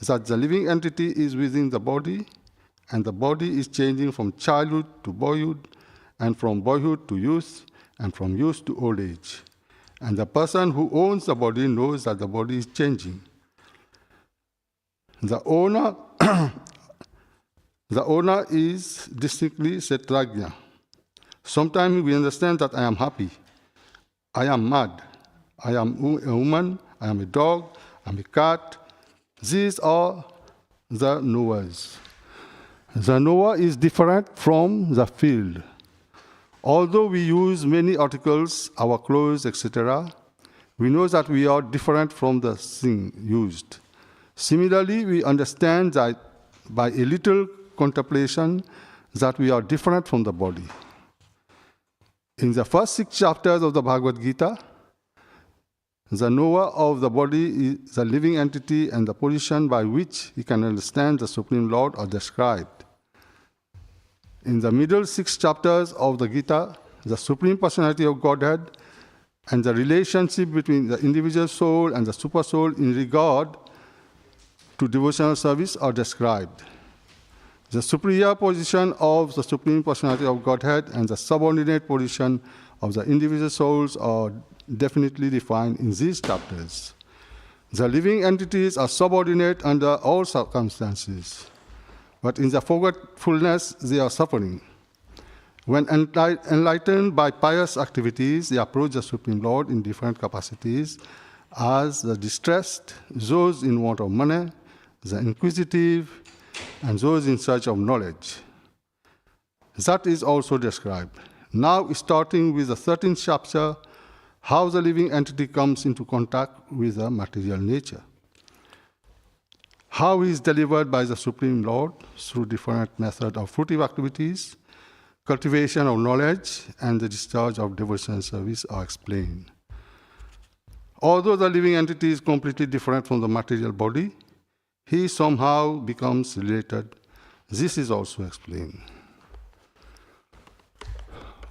that the living entity is within the body, and the body is changing from childhood to boyhood, and from boyhood to youth, and from youth to old age. And the person who owns the body knows that the body is changing. The owner is distinctly Setragya. Sometimes we understand that I am happy, I am mad, I am a woman, I am a dog, I am a cat. These are the knowers. The knower is different from the field. Although we use many articles, our clothes, etc., we know that we are different from the thing used. Similarly, we understand that by a little contemplation that we are different from the body. In the first 6 chapters of the Bhagavad Gita, the knower of the body is the living entity, and the position by which he can understand the Supreme Lord are described. In the middle 6 chapters of the Gita, the Supreme Personality of Godhead and the relationship between the individual soul and the super soul in regard to devotional service are described. The superior position of the Supreme Personality of Godhead and the subordinate position of the individual souls are definitely defined in these chapters. The living entities are subordinate under all circumstances, but in the forgetfulness they are suffering. When enlightened by pious activities, they approach the Supreme Lord in different capacities as the distressed, those in want of money, the inquisitive, and those in search of knowledge. That is also described. Now, starting with the 13th chapter, how the living entity comes into contact with the material nature. How he is delivered by the Supreme Lord through different methods of fruitive activities, cultivation of knowledge, and the discharge of devotional service are explained. Although the living entity is completely different from the material body, he somehow becomes related. This is also explained.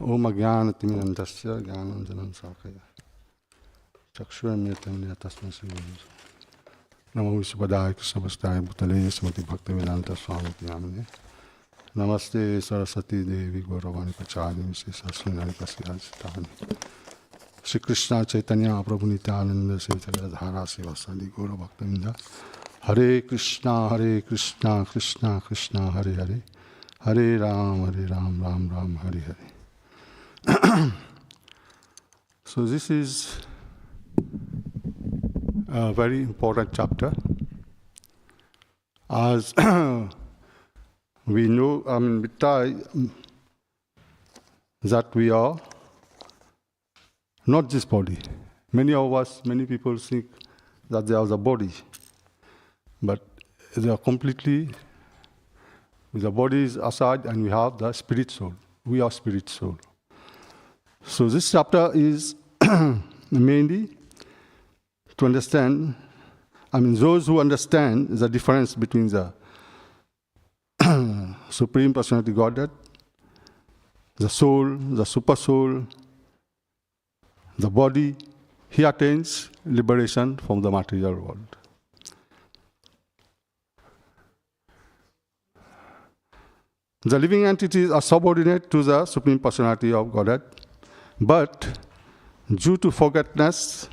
Om Ajnana Timirandasya Jnanam Janam Sakaya Chakshuramiyatam Tasma Sri Namo Vishwadaya Krishnavastaya Bhutale Srimati Bhaktivedanta Swami Namane Namaste Saraswati Devi Gauravani Pachani Sasrinari Pasyasitani Shri Krishna Chaitanya Prabhu Nityananda Chaitanya Dhara Sivasadi Gaura Bhaktavinda Hare Krishna, Krishna Krishna, Hare Hare, Hare Ram, Ram Ram, Hare Hare. So this is a very important chapter. As we know, we try that we are not this body. Many people think that they are the body. But they are completely, the body is aside and we have the spirit soul. We are spirit soul. So this chapter is mainly to understand, those who understand the difference between the Supreme Personality Godhead, the soul, the super soul, the body, he attains liberation from the material world. The living entities are subordinate to the Supreme Personality of Godhead, but due to forgetfulness,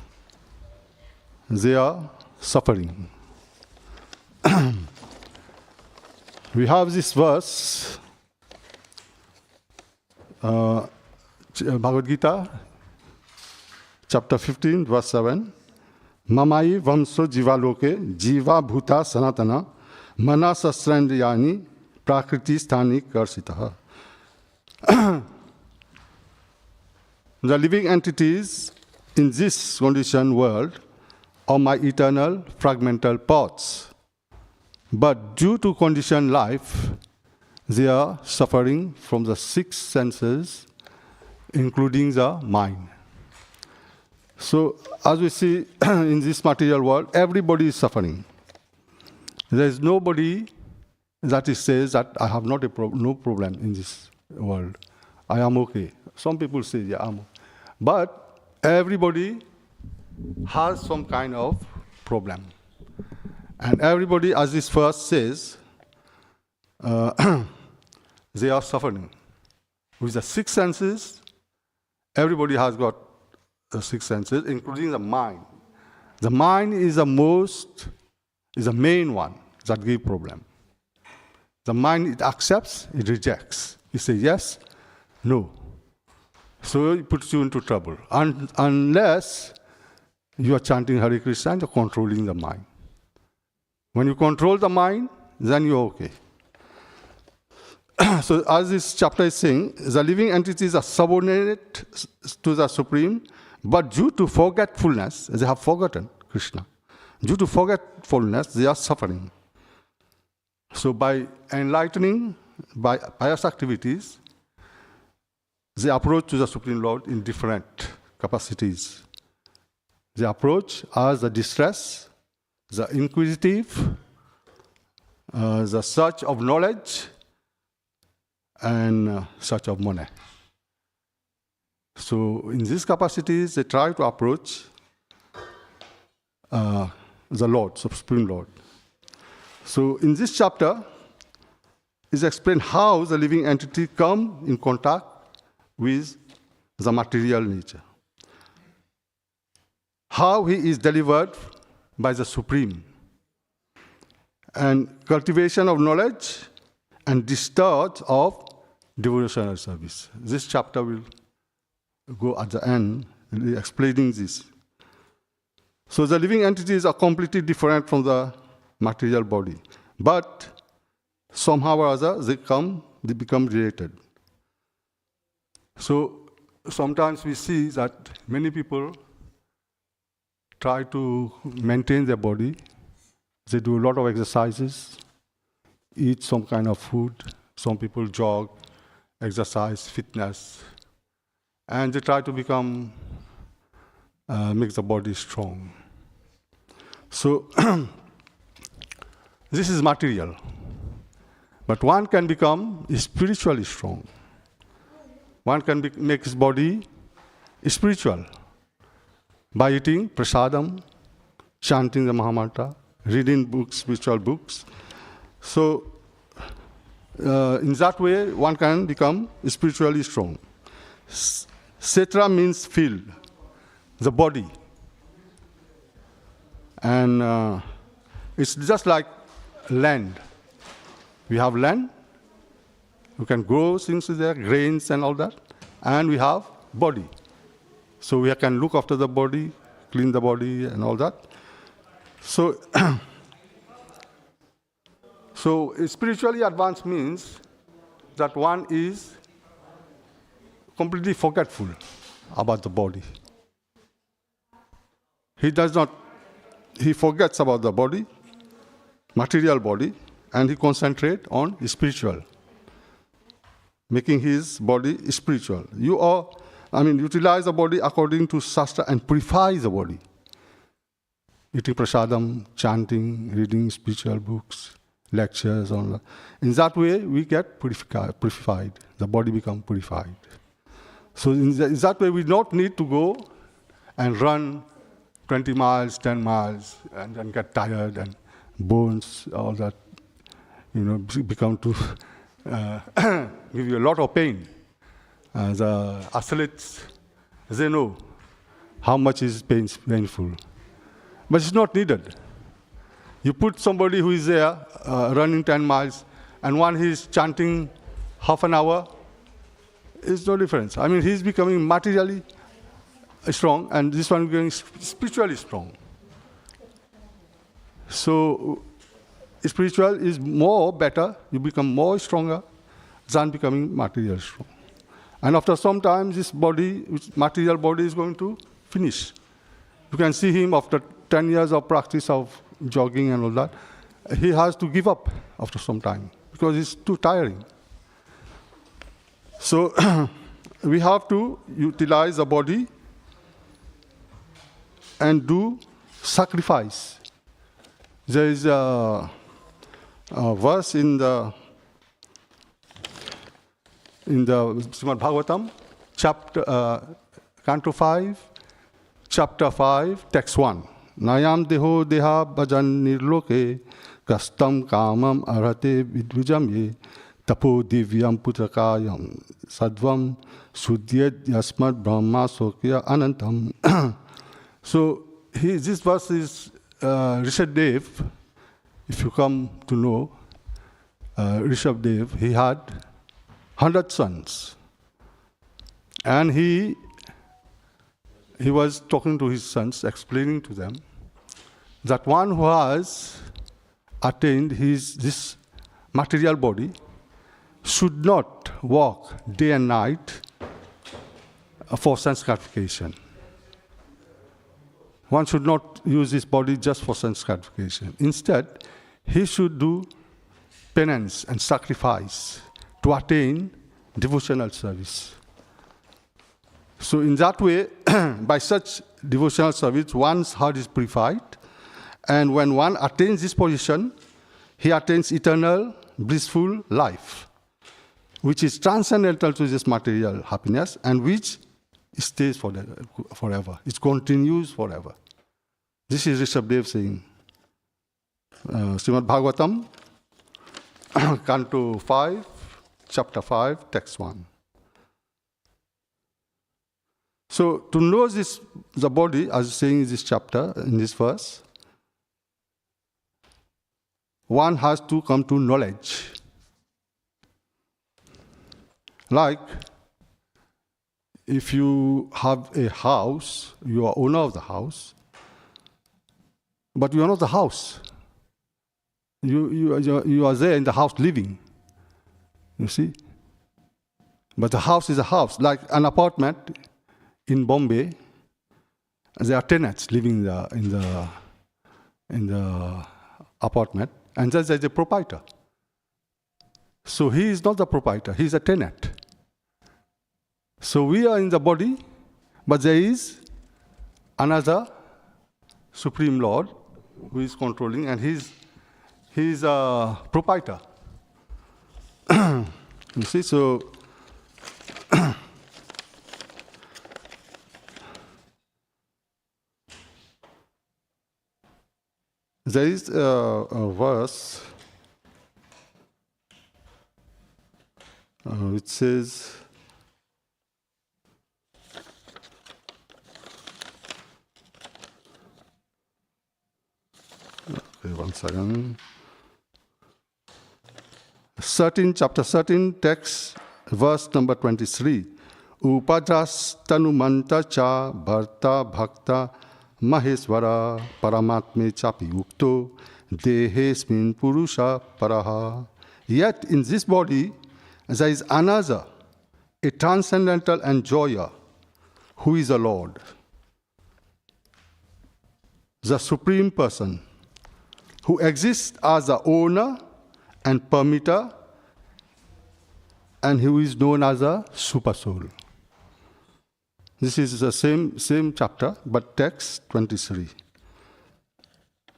they are suffering. We have this verse, Bhagavad Gita, chapter 15, verse 7. Mamai vamso jiva loke, jiva bhuta sanatana, mana sastrandriyani, Prakriti sthani karsitaha. The living entities in this conditioned world are my eternal fragmental parts. But due to conditioned life, they are suffering from the 6 senses, including the mind. So, as we see in this material world, everybody is suffering. There is nobody that says that I have not no problem in this world. I am okay. Some people say, yeah, I'm okay. But everybody has some kind of problem. And everybody, as this verse says, they are suffering. With the 6 senses, everybody has got the 6 senses, including the mind. The mind is the main one that gives problem. The mind, it accepts, it rejects. You say yes, no. So it puts you into trouble. Unless you are chanting Hare Krishna and you're controlling the mind. When you control the mind, then you're okay. So as this chapter is saying, the living entities are subordinate to the Supreme, but due to forgetfulness, they have forgotten Krishna. Due to forgetfulness, they are suffering. So by enlightening, by pious activities, they approach to the Supreme Lord in different capacities. They approach as the distress, the inquisitive, the search of knowledge, and search of money. So in these capacities, they try to approach the Lord, Supreme Lord. So in this chapter, is explained how the living entity come in contact with the material nature. How he is delivered by the Supreme. And cultivation of knowledge and discharge of devotional service. This chapter will go at the end, explaining this. So the living entities are completely different from the material body. But somehow or other, they become related. So sometimes we see that many people try to maintain their body. They do a lot of exercises, eat some kind of food. Some people jog, exercise, fitness, and they try to make the body strong. So this is material. But one can become spiritually strong. One can make his body spiritual by eating prasadam, chanting the Mahamantra, reading books, spiritual books. So in that way, one can become spiritually strong. Setra means field, the body. And it's just like land. We have land, we can grow things there, grains and all that, and we have body. So we can look after the body, clean the body and all that. So, so spiritually advanced means that one is completely forgetful about the body. He forgets about the body, material body, and he concentrates on spiritual, making his body spiritual. Utilize the body according to Shastra and purify the body. Eating prasadam, chanting, reading spiritual books, lectures, all that. In that way, we get purified. The body becomes purified. So in that way, we don't need to go and run 20 miles, 10 miles, and then get tired and bones, all that, become to give you a lot of pain. The athletes, they know how much is painful. But it's not needed. You put somebody who is there running 10 miles, and one who is chanting half an hour, it's no difference. He's becoming materially strong, and this one becoming spiritually strong. So spiritual is better, you become more stronger than becoming material strong. And after some time, this material body is going to finish. You can see him after 10 years of practice of jogging and all that. He has to give up after some time because it's too tiring. So we have to utilize the body and do sacrifice. There is a verse in the Srimad Bhagavatam, Canto 5, Chapter 5, Text 1. Nayam deho deha bhajan nirloke kastam kamam arhate vidvijam ye tapo divyam putrakayam sadvam sudyet yasmat brahma sokya anantam. So this verse is Rishabdev. If you come to know Rishabdev, he had 100 sons. And he was talking to his sons, explaining to them that one who has attained this material body should not walk day and night for sense gratification. One should not use his body just for sense gratification. Instead, he should do penance and sacrifice to attain devotional service. So in that way, by such devotional service, one's heart is purified, and when one attains this position, he attains eternal, blissful life, which is transcendental to this material happiness, and which stays forever. It continues forever. This is Rishabdev saying. Srimad Bhagavatam, Canto 5, Chapter 5, Text 1. So, to know the body, as saying in this chapter, in this verse, one has to come to knowledge. Like, if you have a house, you are owner of the house, but you are not the house. You are there in the house living. You see? But the house is a house. Like an apartment in Bombay, there are tenants living in the apartment, and then there's a proprietor. So he is not the proprietor, he is a tenant. So we are in the body, but there is another Supreme Lord who is controlling, and he's a proprietor. You see, so there is a verse which says, okay, one second. Chapter 13, text, verse number 23. Upajas tanumanta cha bharta bhakta maheswara paramatme chapi ukto dehesmin purusha paraha. Yet in this body there is another, a transcendental enjoyer, who is the Lord, the Supreme Person, who exists as the owner and permitter, and who is known as a super soul. This is the same chapter, but text 23.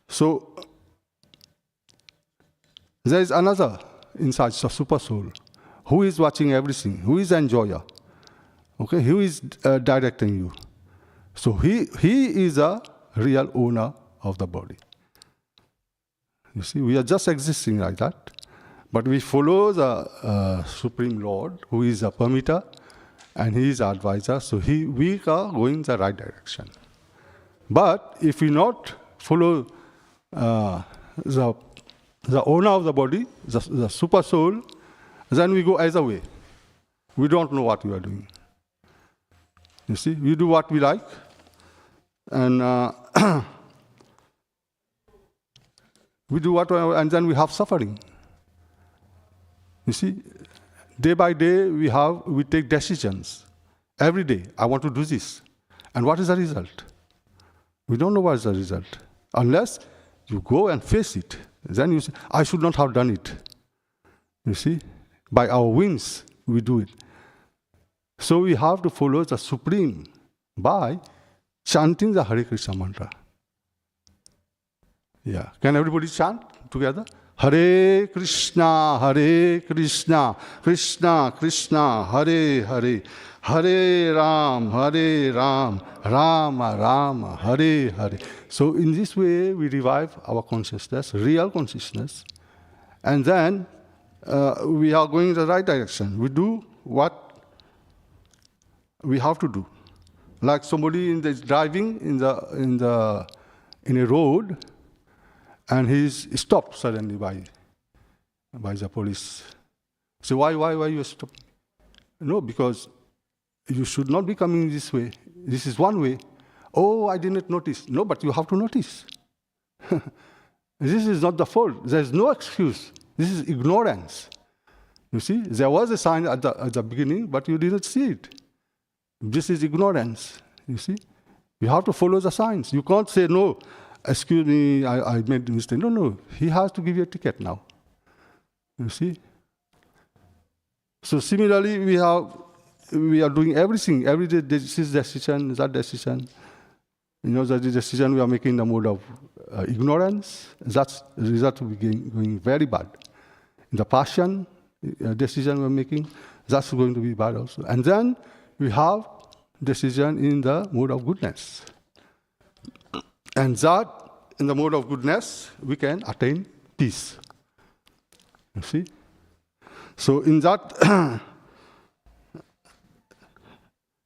So there is another inside, the super soul, who is watching everything, who is the enjoyer, okay, who is directing you. So he is a real owner of the body. You see, we are just existing like that, but we follow the Supreme Lord, who is a permitter, and he is our advisor, so we are going the right direction. But if we not follow the owner of the body, the super soul, then we go either way. We don't know what we are doing. You see, we do what we like, and we do what, and then we have suffering. You see, day by day we take decisions. Every day, I want to do this. And what is the result? We don't know what is the result. Unless you go and face it. Then you say, I should not have done it. You see, by our wings we do it. So we have to follow the Supreme by chanting the Hare Krishna mantra. Yeah. Can everybody chant together? Hare Krishna, Krishna Krishna, Hare Hare, Hare Ram, Ram Rama, Hare Hare. So in this way we revive our consciousness, real consciousness, and then we are going in the right direction. We do what we have to do. Like somebody is driving in a road, and he's stopped suddenly by the police. So why you stop? No, because you should not be coming this way. This is one way. Oh, I didn't notice. No, but you have to notice. This is not the fault. There is no excuse. This is ignorance. You see, there was a sign at the beginning, but you didn't see it. This is ignorance. You see, you have to follow the signs. You can't say no. Excuse me, I made a mistake. No, he has to give you a ticket now. You see? So similarly, we are doing everything. Every day, this is decision, that decision. You know, that the decision we are making in the mode of ignorance, that's the result will be going very bad. In the passion decision we are making, that's going to be bad also. And then we have decision in the mode of goodness. And that, in the mode of goodness, we can attain peace. You see? So in that,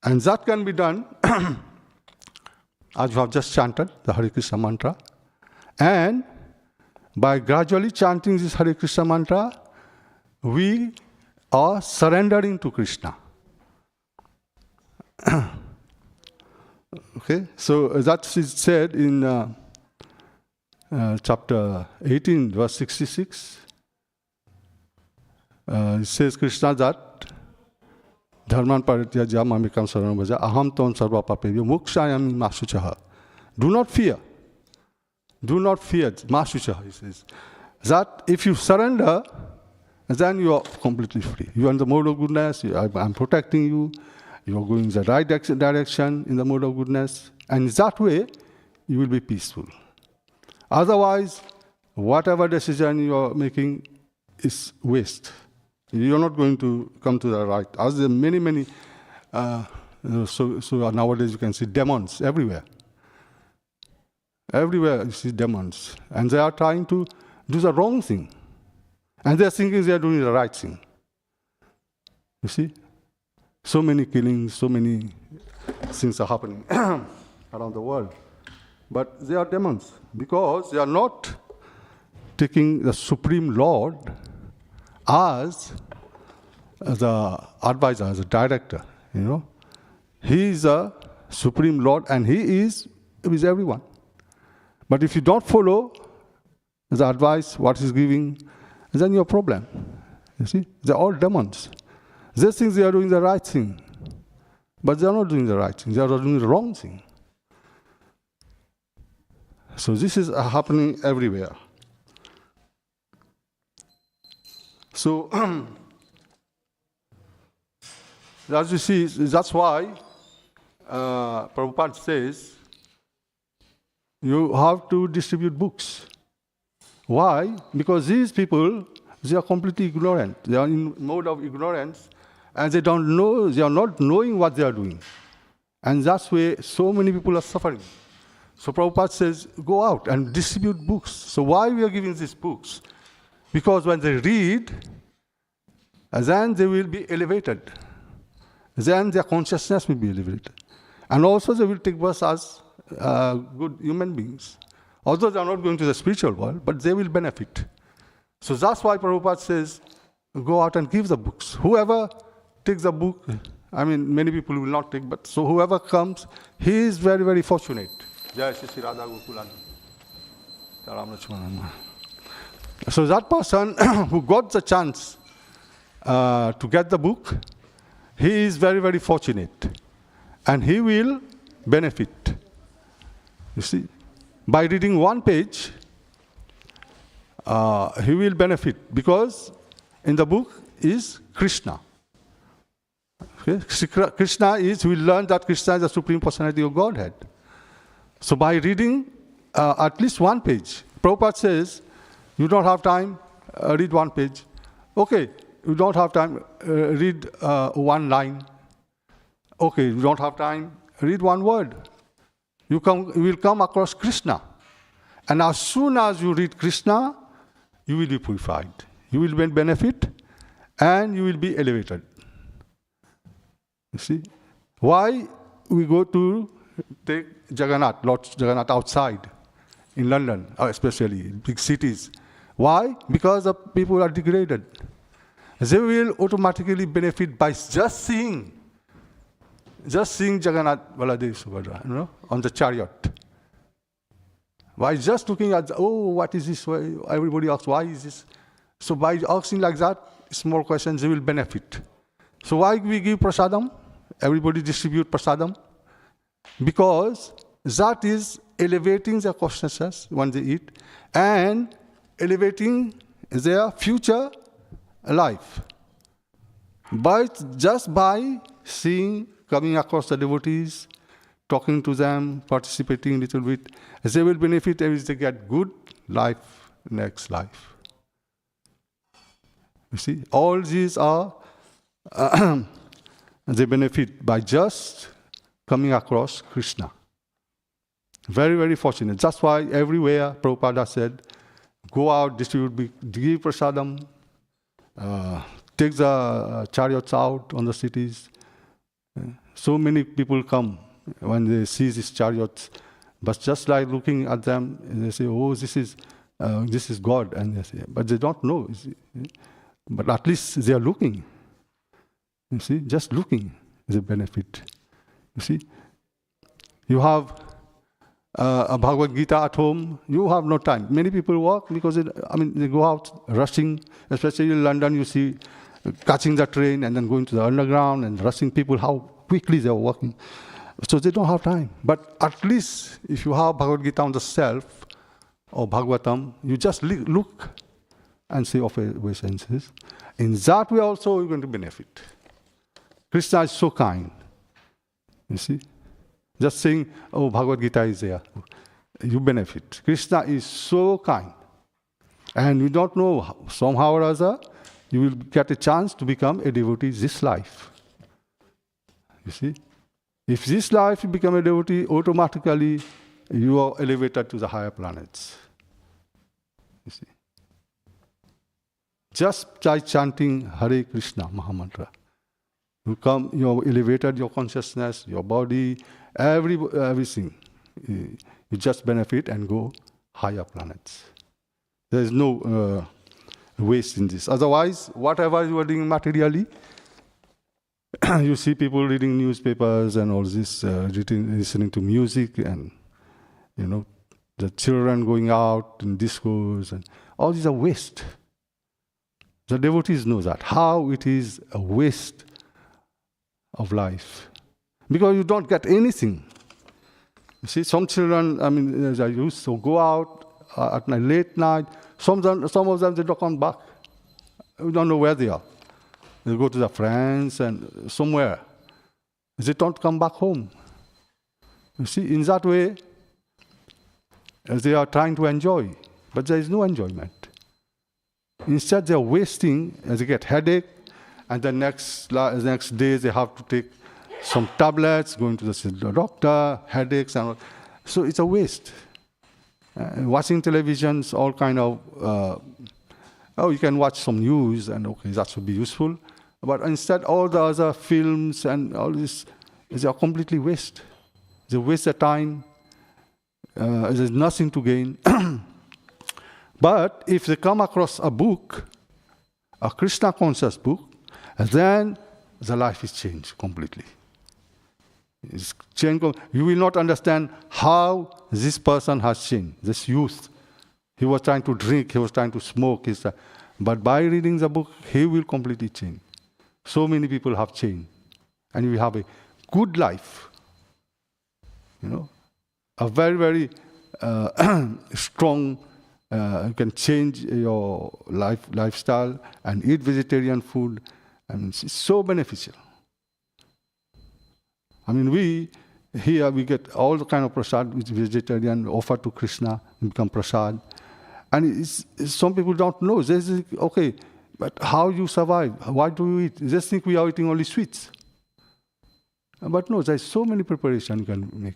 and that can be done, as we have just chanted, the Hare Krishna mantra. And by gradually chanting this Hare Krishna mantra, we are surrendering to Krishna. Okay, so that is said in chapter 18, verse 66. It says Krishna that Dharman Parityaja Mamikam Saranam Bhaja Aham Tom Sarva Papevya Mokshayami Masuchaha. Do not fear. Do not fear. Masuchaha, he says. That if you surrender, then you are completely free. You are in the mode of goodness. I'm protecting you. You are going in the right direction in the mode of goodness. And that way, you will be peaceful. Otherwise, whatever decision you are making is waste. You are not going to come to the right. As there are many, so nowadays you can see demons everywhere. Everywhere you see demons. And they are trying to do the wrong thing. And they are thinking they are doing the right thing. You see? So many killings, so many things are happening around the world. But they are demons because they are not taking the Supreme Lord as the advisor, as a director, you know. He is a Supreme Lord and He is with everyone. But if you don't follow the advice, what He's giving, then your problem. You see, they're all demons. They think they are doing the right thing, but they are not doing the right thing. They are doing the wrong thing. So this is happening everywhere. So, as you see, that's why Prabhupada says you have to distribute books. Why? Because these people, they are completely ignorant. They are in mode of ignorance, and they don't know, they are not knowing what they are doing. And that's why so many people are suffering. So Prabhupada says, go out and distribute books. So why we are giving these books? Because when they read, then they will be elevated. Then their consciousness will be elevated. And also they will take birth as good human beings. Although they are not going to the spiritual world, but they will benefit. So that's why Prabhupada says, go out and give the books. Whoever takes the book, I mean, many people will not take, but so whoever comes, he is very, very fortunate. Jai Shri Radha Gokulana. So that person who got the chance to get the book, he is very, very fortunate. And he will benefit. You see, by reading one page, he will benefit because in the book is Krishna. Okay? Krishna is, we learn that Krishna is the Supreme Personality of Godhead. So by reading at least one page, Prabhupada says, you don't have time, read one page. Okay, you don't have time, read one line. Okay, you don't have time, read one word. You will come across Krishna. And as soon as you read Krishna, you will be purified. You will benefit and you will be elevated. You see? Why we go to take Jagannath, Lord Jagannath outside in London, especially big cities. Why? Because the people are degraded. They will automatically benefit by just seeing Jagannath Baladev Subhadra, you know, on the chariot. By just looking at, oh, what is this? Everybody asks, why is this? So by asking like that, small questions, they will benefit. So why we give prasadam? Everybody distribute prasadam? Because that is elevating their consciousness when they eat and elevating their future life. But just by seeing, coming across the devotees, talking to them, participating a little bit, they will benefit as they get good life, next life. You see, all these are, they benefit by just coming across Krishna. Very, very fortunate. That's why everywhere Prabhupada said, go out, distribute, give prasadam, take the chariots out on the cities. So many people come when they see these chariots, but just like looking at them, they say, "Oh, this is God," and they say, but they don't know. But at least they are looking. You see, just looking is a benefit. You see, you have a Bhagavad Gita at home. You have no time. Many people work because they go out rushing, especially in London. You see, catching the train and then going to the underground and rushing people. How quickly they are working. So they don't have time. But at least if you have Bhagavad Gita on the shelf or Bhagavatam, you just look and say obeisances. In that way also you're going to benefit. Krishna is so kind. You see? Just saying, oh, Bhagavad Gita is there. You benefit. Krishna is so kind. And you don't know, somehow or other, you will get a chance to become a devotee this life. You see? If this life you become a devotee, automatically you are elevated to the higher planets. You see? Just by chanting Hare Krishna Mahamantra, you are elevated your consciousness, your body, everything. You just benefit and go higher planets. There is no waste in this. Otherwise, whatever you are doing materially, you see people reading newspapers and all this, listening to music, and the children going out in discos, and all these are waste. The devotees know that, how it is a waste of life. Because you don't get anything. You see, some children, they used to go out at night, late night. Some of them, they don't come back. We don't know where they are. They go to their friends and somewhere. They don't come back home. You see, in that way, they are trying to enjoy, but there is no enjoyment. Instead, they are wasting, and they get headache, and the next day they have to take some tablets, going to the doctor, headaches, and all. So it's a waste. Watching televisions, all kind of, you can watch some news, and okay, that should be useful. But instead, all the other films and all this, they are completely waste. They waste the time. There's nothing to gain. But if they come across a book, a Krishna conscious book, then the life is changed completely. It's changed. You will not understand how this person has changed, this youth. He was trying to drink, he was trying to smoke, but by reading the book, he will completely change. So many people have changed. And we have a good life. A very, very strong, you can change your lifestyle and eat vegetarian food. It's so beneficial. We get all the kind of prasad which is vegetarian, offer to Krishna, and become prasad. And some people don't know. They say, okay, but how you survive? Why do you eat? They just think we are eating only sweets. But no, there's so many preparations you can make.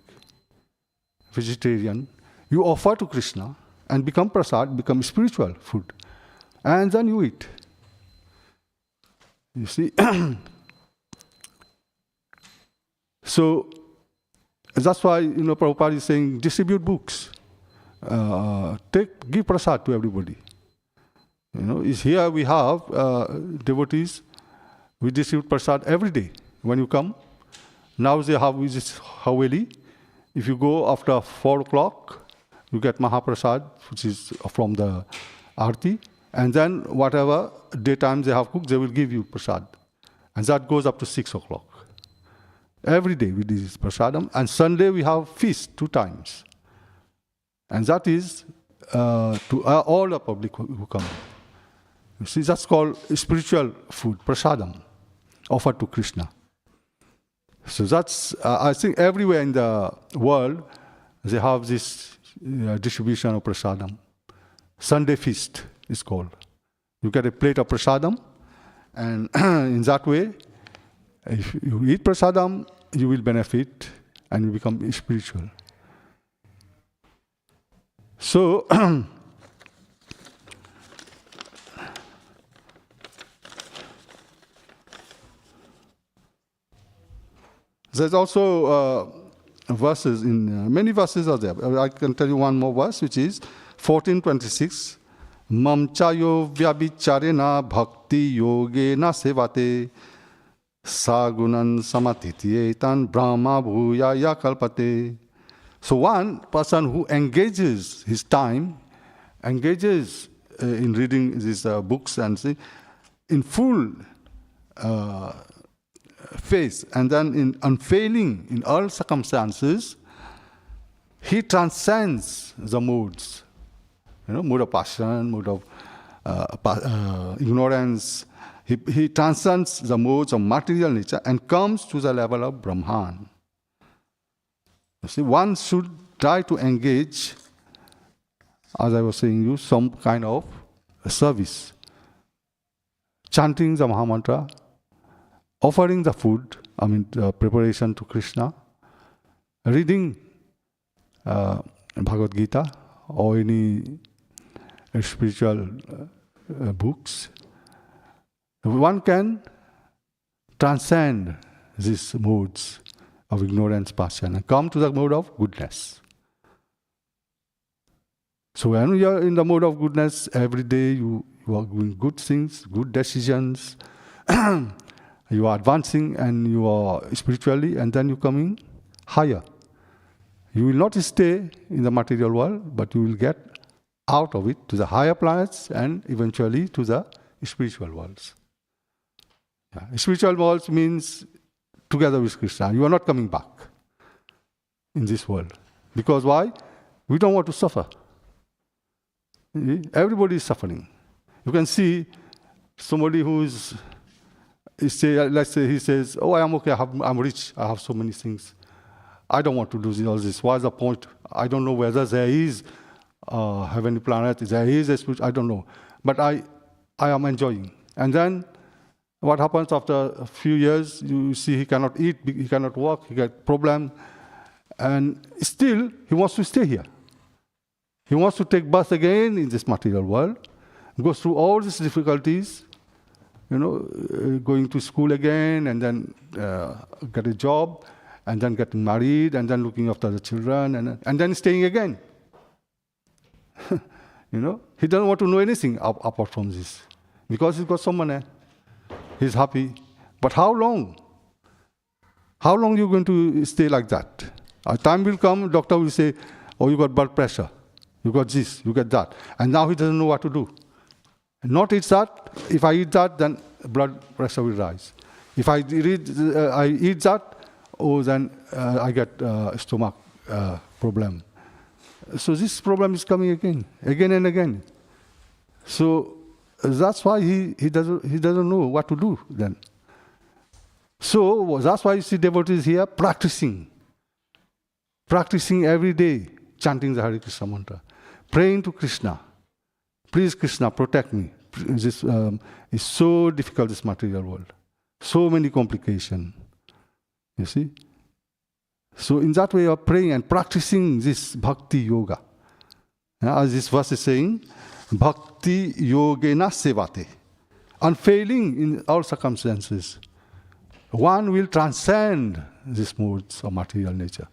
Vegetarian, you offer to Krishna and become prasad, become spiritual food. And then you eat. You see? So, that's why, Prabhupada is saying, distribute books. Give prasad to everybody. Here we have devotees. We distribute prasad every day. When you come, now they have this Haveli. If you go after 4 o'clock, you get Mahaprasad, which is from the Aarti. And then whatever daytime they have cooked, they will give you prasad. And that goes up to 6 o'clock. Every day we do this prasadam. And Sunday we have feast 2 times. And that is to all the public who come. You see, that's called spiritual food, prasadam, offered to Krishna. So that's, I think everywhere in the world, they have this distribution of prasadam. Sunday feast is called. You get a plate of prasadam, and in that way, if you eat prasadam, you will benefit and you become spiritual. So, there's also verses in many verses are there. I can tell you one more verse, which is 14:26. Mamchayo vyabicharena bhakti yogena sevate sagunan samatityetan brahma bhuyaya kalpate. So one person who engages his time, engages in reading these books and see, in full faith, and then in unfailing in all circumstances, he transcends the moods. Mood of passion, mood of ignorance. He transcends the modes of material nature and comes to the level of Brahman. You see, one should try to engage, as I was saying you, some kind of service. Chanting the Mahamantra, offering the food, preparation to Krishna, reading Bhagavad Gita or any spiritual books. One can transcend these modes of ignorance, passion, and come to the mode of goodness. So when you are in the mode of goodness, every day you are doing good things, good decisions, you are advancing and you are spiritually, and then you are coming higher. You will not stay in the material world, but you will get out of it to the higher planets and eventually to the spiritual worlds. Spiritual worlds means together with Krishna. You are not coming back in this world. Because why? We don't want to suffer. Everybody is suffering. You can see somebody who is, let's say he says, oh, I am okay, I'm rich, I have so many things. I don't want to do all this. What's the point? I don't know whether there is a heavenly planet, there is a spirit, I don't know. But I am enjoying. And then what happens after a few years, you see he cannot eat, he cannot walk, he gets problem. And still, he wants to stay here. He wants to take birth again in this material world, go through all these difficulties, going to school again, and then get a job, and then getting married, and then looking after the children, and then staying again. He doesn't want to know anything apart from this. Because he's got some money. He's happy. But how long? How long are you going to stay like that? A time will come, doctor will say, oh, you got blood pressure. You got this, you get that. And now he doesn't know what to do. Not eat that. If I eat that, then blood pressure will rise. If I eat that, then I get stomach problem. So this problem is coming again and again. So that's why he doesn't know what to do then. So that's why you see devotees here practicing every day, chanting the Hare Krishna mantra, praying to Krishna. Please Krishna, protect me. This is so difficult, this material world. So many complications. You see? So in that way you are praying and practicing this bhakti yoga. As this verse is saying, bhakti yogena sevate. Unfailing in all circumstances. One will transcend these modes of material nature.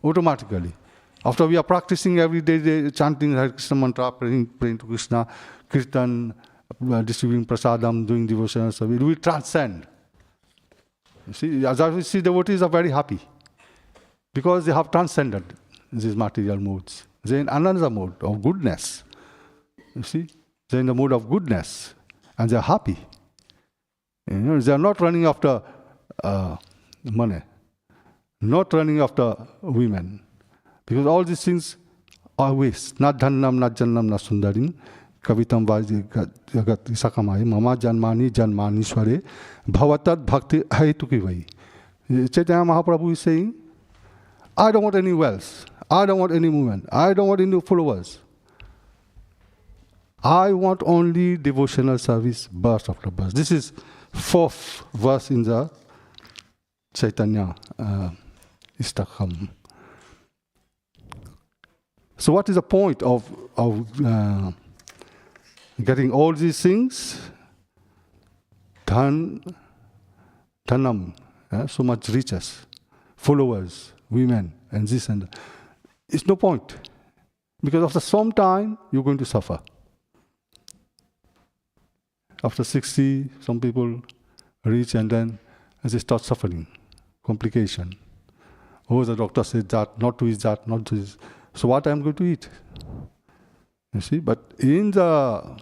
Automatically. After we are practicing every day, chanting Hare Krishna mantra, praying to Krishna, kirtan, distributing prasadam, doing devotional service, we will transcend. You see, as we see, devotees are very happy because they have transcended these material modes. They are in another mode of goodness. You see, they are in the mode of goodness and they are happy. They are not running after money, not running after women, because all these things are waste. Not dhannam, not jannam, not sundarim. Kavitam vaji jagat sakamai mama janmani janmanishware bhavatat bhakti haituki vai. Chaitanya Mahaprabhu is saying, I don't want any wealth. I don't want any women. I don't want any followers. I want only devotional service, burst after burst. This is fourth verse in the Chaitanya is to come. So what is the point of getting all these things? Dhanam, so much riches, followers, women, and this and that. It's no point. Because after some time, you're going to suffer. After 60, some people reach and then they start suffering, complication. Oh, the doctor said that, not to eat that, not to eat. So what I'm going to eat? You see, but in the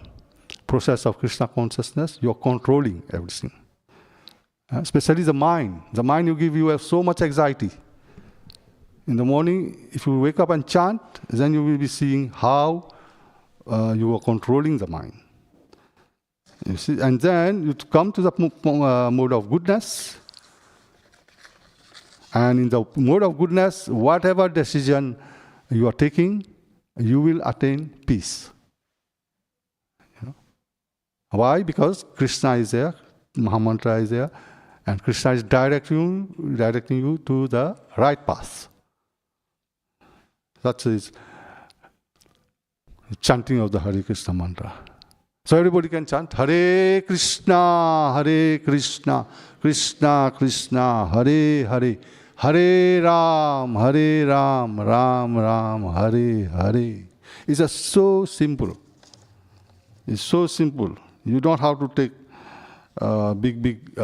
process of Krishna consciousness, you're controlling everything. Especially the mind. The mind you have so much anxiety. In the morning, if you wake up and chant, then you will be seeing how you are controlling the mind. You see, and then you come to the mode of goodness. And in the mode of goodness, whatever decision you are taking, you will attain peace. You know? Why? Because Krishna is there, Mahamantra is there, and Krishna is directing you to the right path. That is chanting of the Hare Krishna mantra. So everybody can chant Hare Krishna, Krishna Krishna, Hare Hare, Hare Ram, Ram Ram, Hare Hare. It's just so simple. It's so simple. You don't have to take big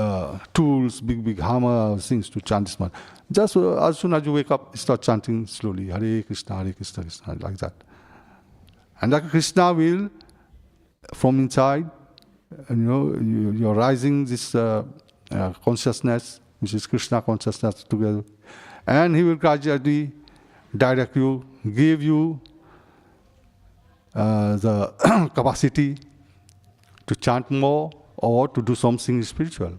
tools, big hammer things to chant this mantra. Just as soon as you wake up, start chanting slowly, Hare Krishna, Krishna, like that. And that Krishna will, from inside, you're rising this consciousness, which is Krishna consciousness together. And he will gradually direct you, give you the capacity to chant more or to do something spiritual.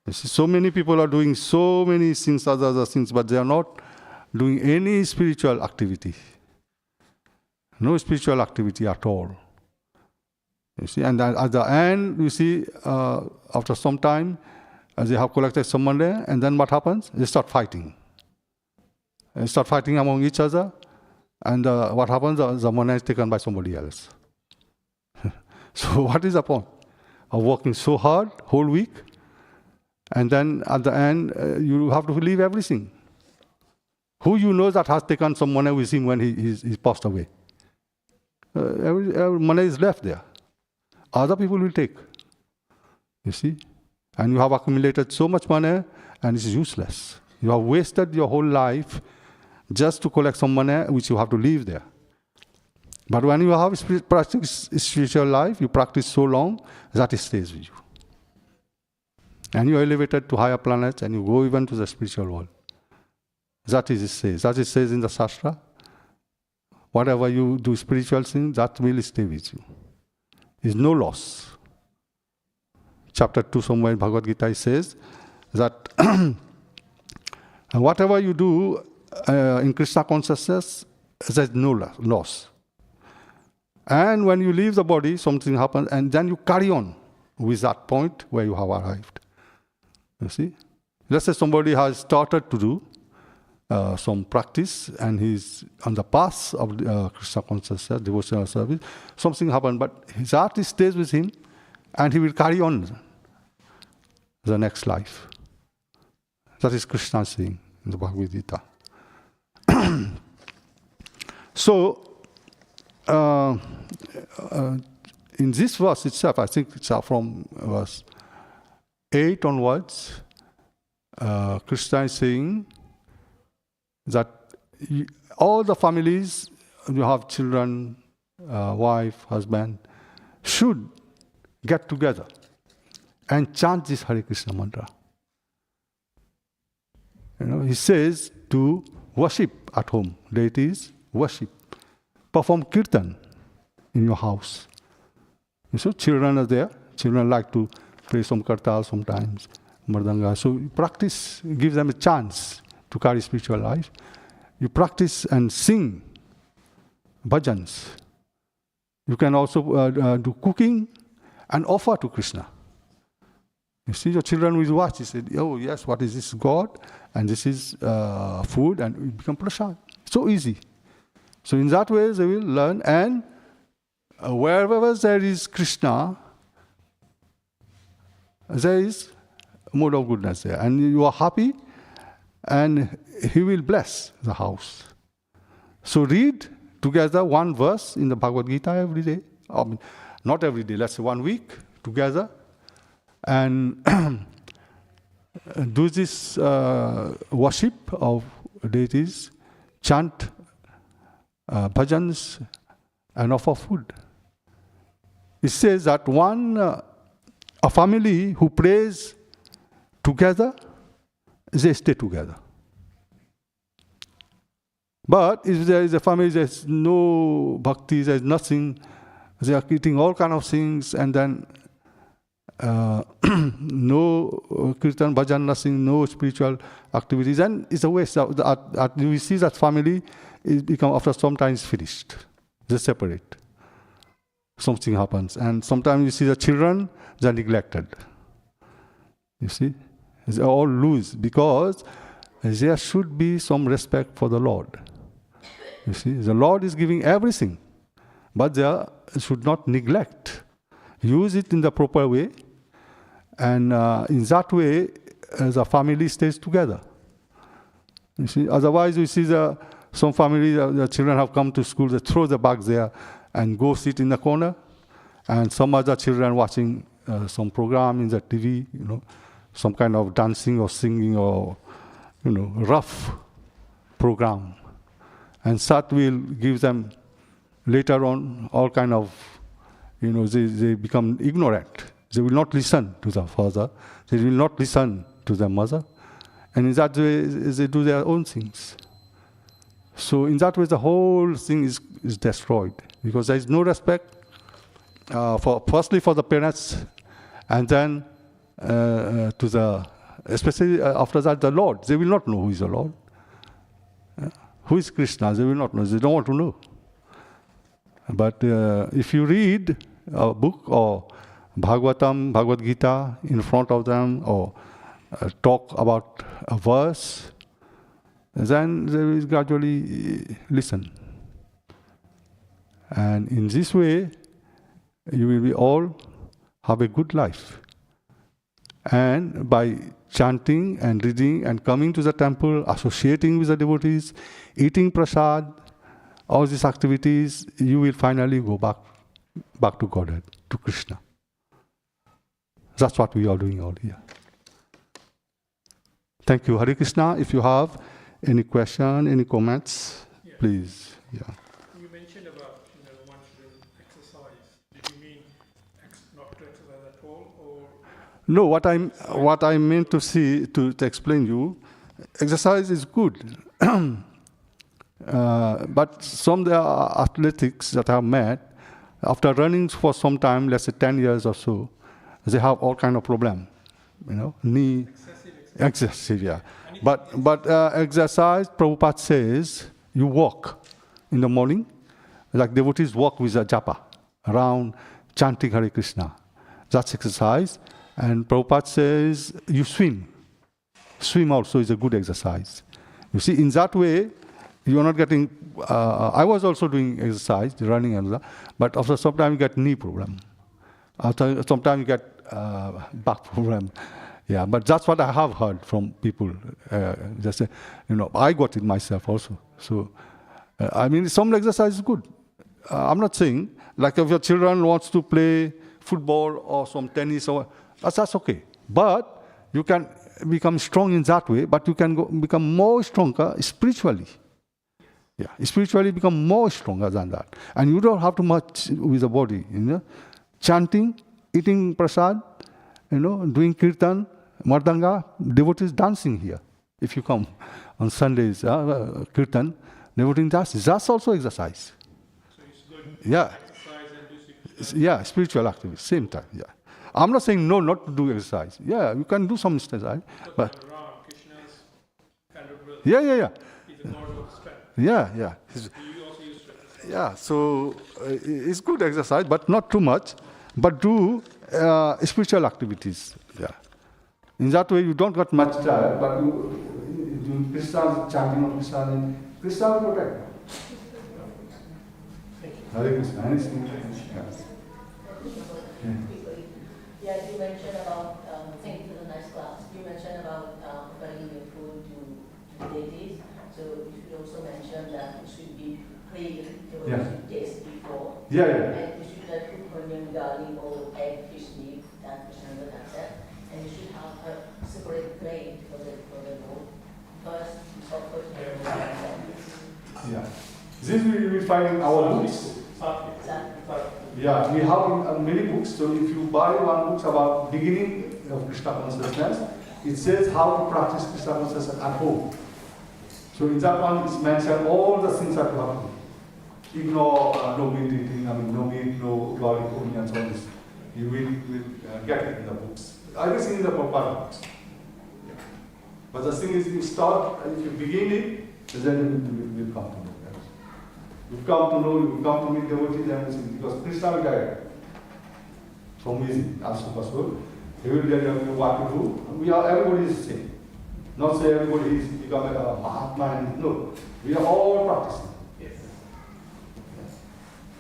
You see, so many people are doing so many things, other things, but they are not doing any spiritual activity. No spiritual activity at all. You see, and at the end, you see, after some time, they have collected some money, and then what happens? They start fighting. They start fighting among each other, and what happens? The money is taken by somebody else. So what is the point of working so hard whole week, and then at the end you have to leave everything? Who you know that has taken some money with him when he passed away? Every money is left there. Other people will take. You see? And you have accumulated so much money and it's useless. You have wasted your whole life just to collect some money which you have to leave there. But when you have practice spiritual life, you practice so long that it stays with you. And you are elevated to higher planets and you go even to the spiritual world. That is it says. That it says in the Shastra. Whatever you do spiritual things, that will stay with you. Is no loss. Chapter 2 somewhere in Bhagavad Gita says that whatever you do in Krishna consciousness, there's no loss. And when you leave the body, something happens, and then you carry on with that point where you have arrived. You see? Let's say somebody has started to do some practice, and he's on the path of Krishna consciousness, devotional service. Something happened, but his heart stays with him, and he will carry on the next life. That is Krishna saying in the Bhagavad Gita. So, in this verse itself, I think it's from verse 8 onwards, Krishna is saying that all the families, you have children, wife, husband, should get together and chant this Hare Krishna mantra. He says to worship at home, deities, worship. Perform kirtan in your house. So children are there. Children like to play some kartal sometimes, mardanga. So practice, give them a chance to carry spiritual life. You practice and sing bhajans. You can also do cooking and offer to Krishna. You see, your children will watch. He said, oh yes, what is this? God, and this is food, and it become prasad. So easy. So in that way, they will learn, and wherever there is Krishna, there is a mode of goodness there, and you are happy, and He will bless the house. So read together one verse in the Bhagavad Gita every day. I mean, not every day, let's say 1 week together, and do this worship of deities, chant bhajans, and offer food. It says that a family who prays together, they stay together. But if there is a family, there's no bhakti, there's nothing, they are eating all kind of things, and then no kirtan, bhajan, nothing, no spiritual activities, and it's a waste. We see that family is become after some time is finished. They separate. Something happens, and sometimes you see the children, they are neglected. You see, they all lose because there should be some respect for the Lord. You see, the Lord is giving everything, but they should not neglect. Use it in the proper way, and in that way, the family stays together. You see, otherwise we see some family, the children have come to school, they throw the bag there and go sit in the corner, and some other children watching some program in the TV, some kind of dancing or singing or, rough program. And that will give them later on all kind of, they become ignorant. They will not listen to the father. They will not listen to the mother. And in that way, they do their own things. So in that way, the whole thing is destroyed because there is no respect firstly for the parents, and then especially after that, the Lord. They will not know who is the Lord. Who is Krishna? They will not know. They don't want to know. But if you read a book or Bhagavatam, Bhagavad Gita in front of them, or talk about a verse, then they will gradually listen. And in this way, you will be all have a good life. And by chanting and reading and coming to the temple, associating with the devotees, eating prasad, all these activities, you will finally go back to Godhead, to Krishna. That's what we are doing all here. Thank you. Hare Krishna. If you have any question, any comments, please. Yeah. You mentioned about one shouldn't exercise. Did you mean not to exercise at all, or? No. What I meant to explain you, exercise is good, but some there are athletics that have met after running for some time, let's say 10 years or so, they have all kind of problem, knee. Excessive, yeah. But exercise, Prabhupada says, you walk in the morning, like devotees walk with a japa, around chanting Hare Krishna. That's exercise. And Prabhupada says, you swim. Swim also is a good exercise. You see, in that way, you are not getting, I was also doing exercise, running and that, but after some time you get knee problem. After some time you get back problem. Yeah, but that's what I have heard from people. Just I got it myself also. So, some exercise is good. I'm not saying, like if your children wants to play football or some tennis, that's okay. But you can become strong in that way, but you can become more stronger spiritually. Yeah, spiritually become more stronger than that. And you don't have to much with the body, Chanting, eating prasad, doing kirtan, Mardanga, devotees dancing here. If you come on Sundays, kirtan, devotees dancing, that's also exercise. So it's good. Yeah. Exercise and do spiritual. Yeah, spiritual activity, same time. Yeah. I'm not saying no, not to do exercise. Yeah, you can do some exercise. But Krishna's kind of will. yeah. He's a god of strength. Yeah. You also use to exercise. Yeah, so it's good exercise, but not too much. But do spiritual activities. Yeah. In that way, you don't get much tired, but Krishna chanting of Krishna, Krishna will protect. Hare Krishna. Anything? Yes. Yeah, you mentioned about, thank you for the nice class. You mentioned about bringing your food to deities. So you should also mention that it should be prayed to taste before. Yeah. And you should like cook onion, garlic, or egg, fish meat, that Krishna will accept. And you should have a separate plate for the bowl. First, of course, Yeah. This we will find in our books. Yeah, we have in many books. So if you buy one book about beginning of Krishna consciousness, it says how to practice Krishna consciousness at home. So in that one, it's mentioned all the things that you have to do. Ignore no meat eating, no meat, no garlic, onions, all this. You will get it in the books. Everything in the proper books. But the thing is, you start, if you begin it, then you will come to know. You come to know, you come to meet devotees, everything, because Krishna will guide you. From easy, as possible. He will tell you what to do. Everybody is the same. Not say everybody is become a Mahatma, and no. We are all practicing. Yes.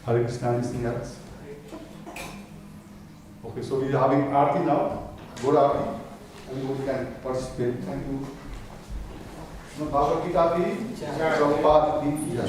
Hare Krishna, anything else? Okay, so we are having Aarti now. Good Aarti. Everybody can participate. Thank you. Bhagavad Gita ki, Prabhupada ki jai.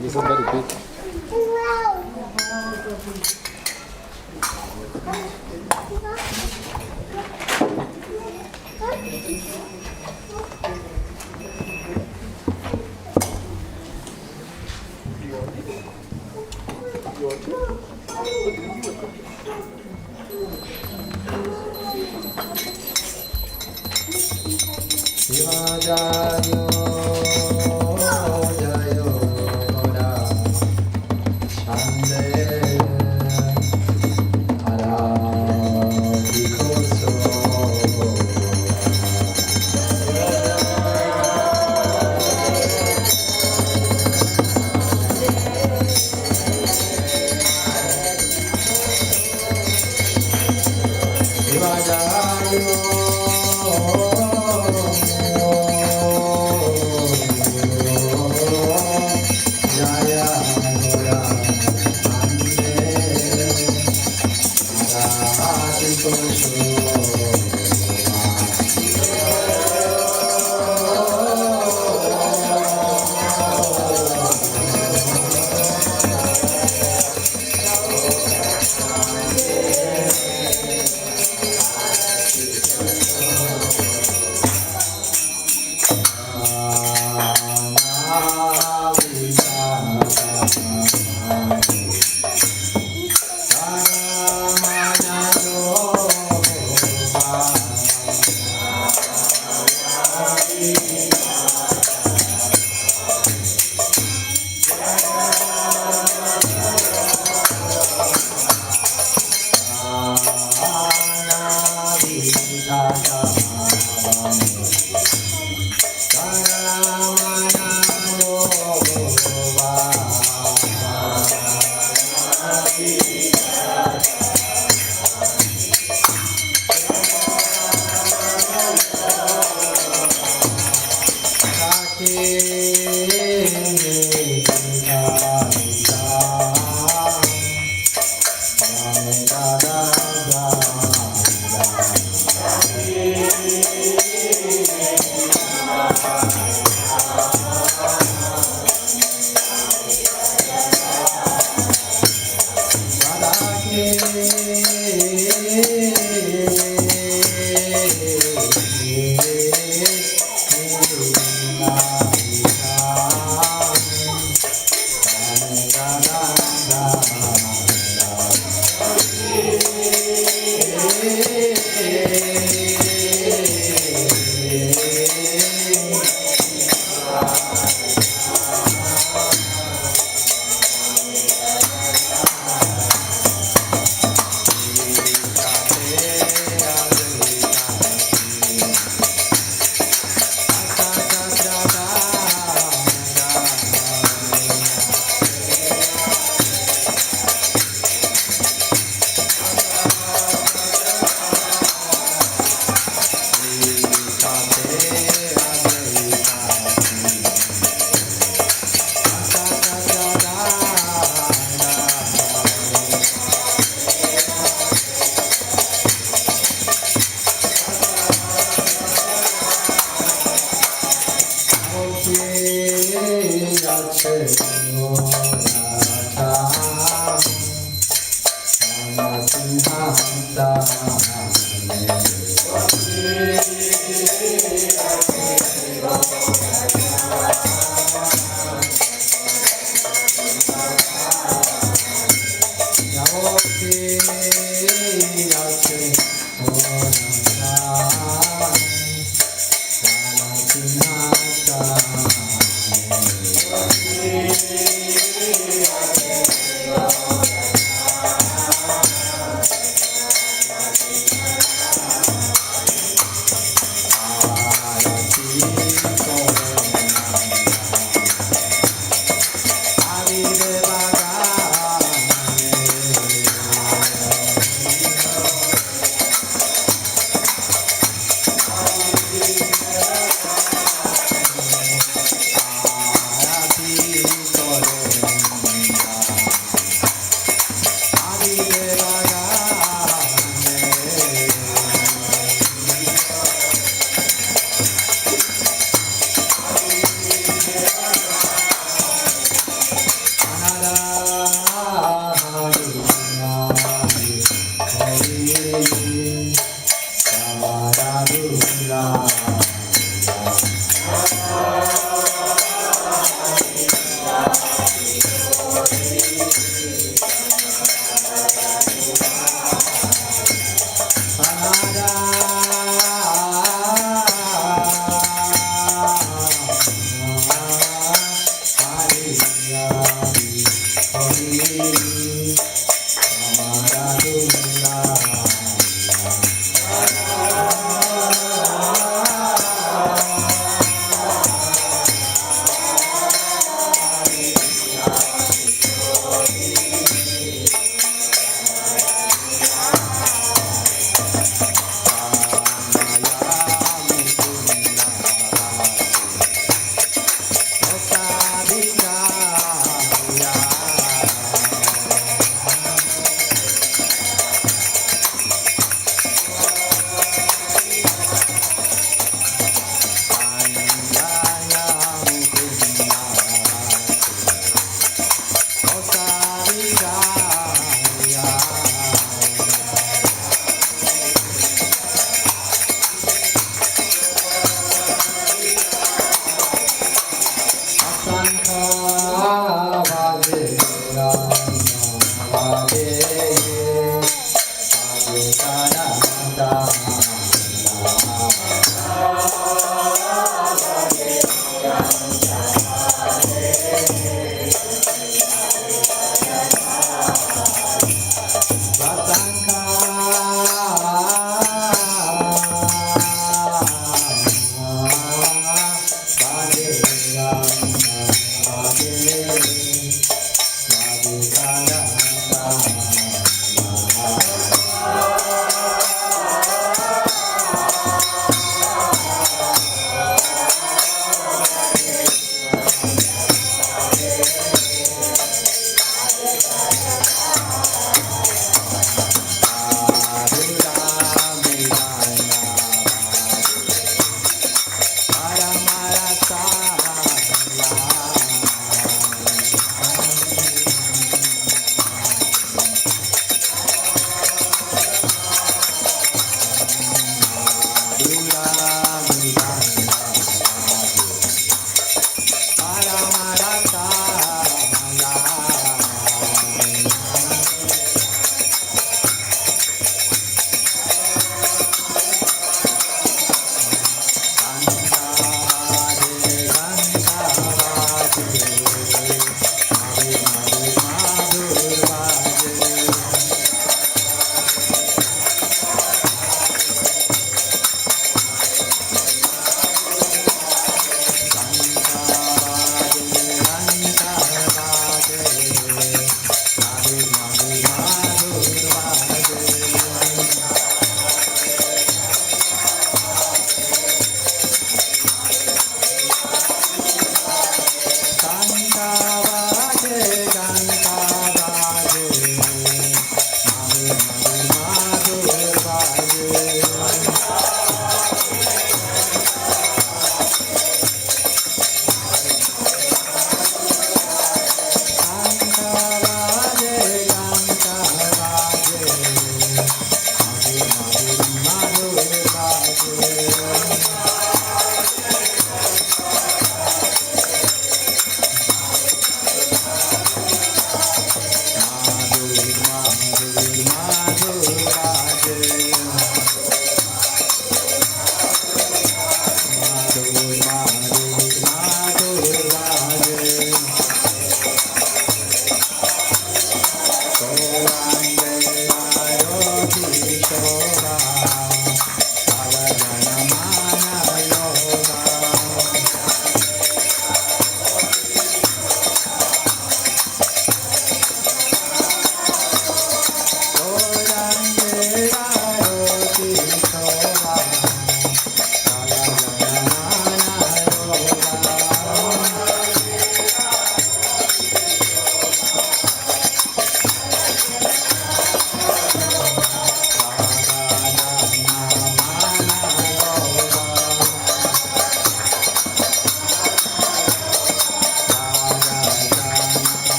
This is very big. Jaya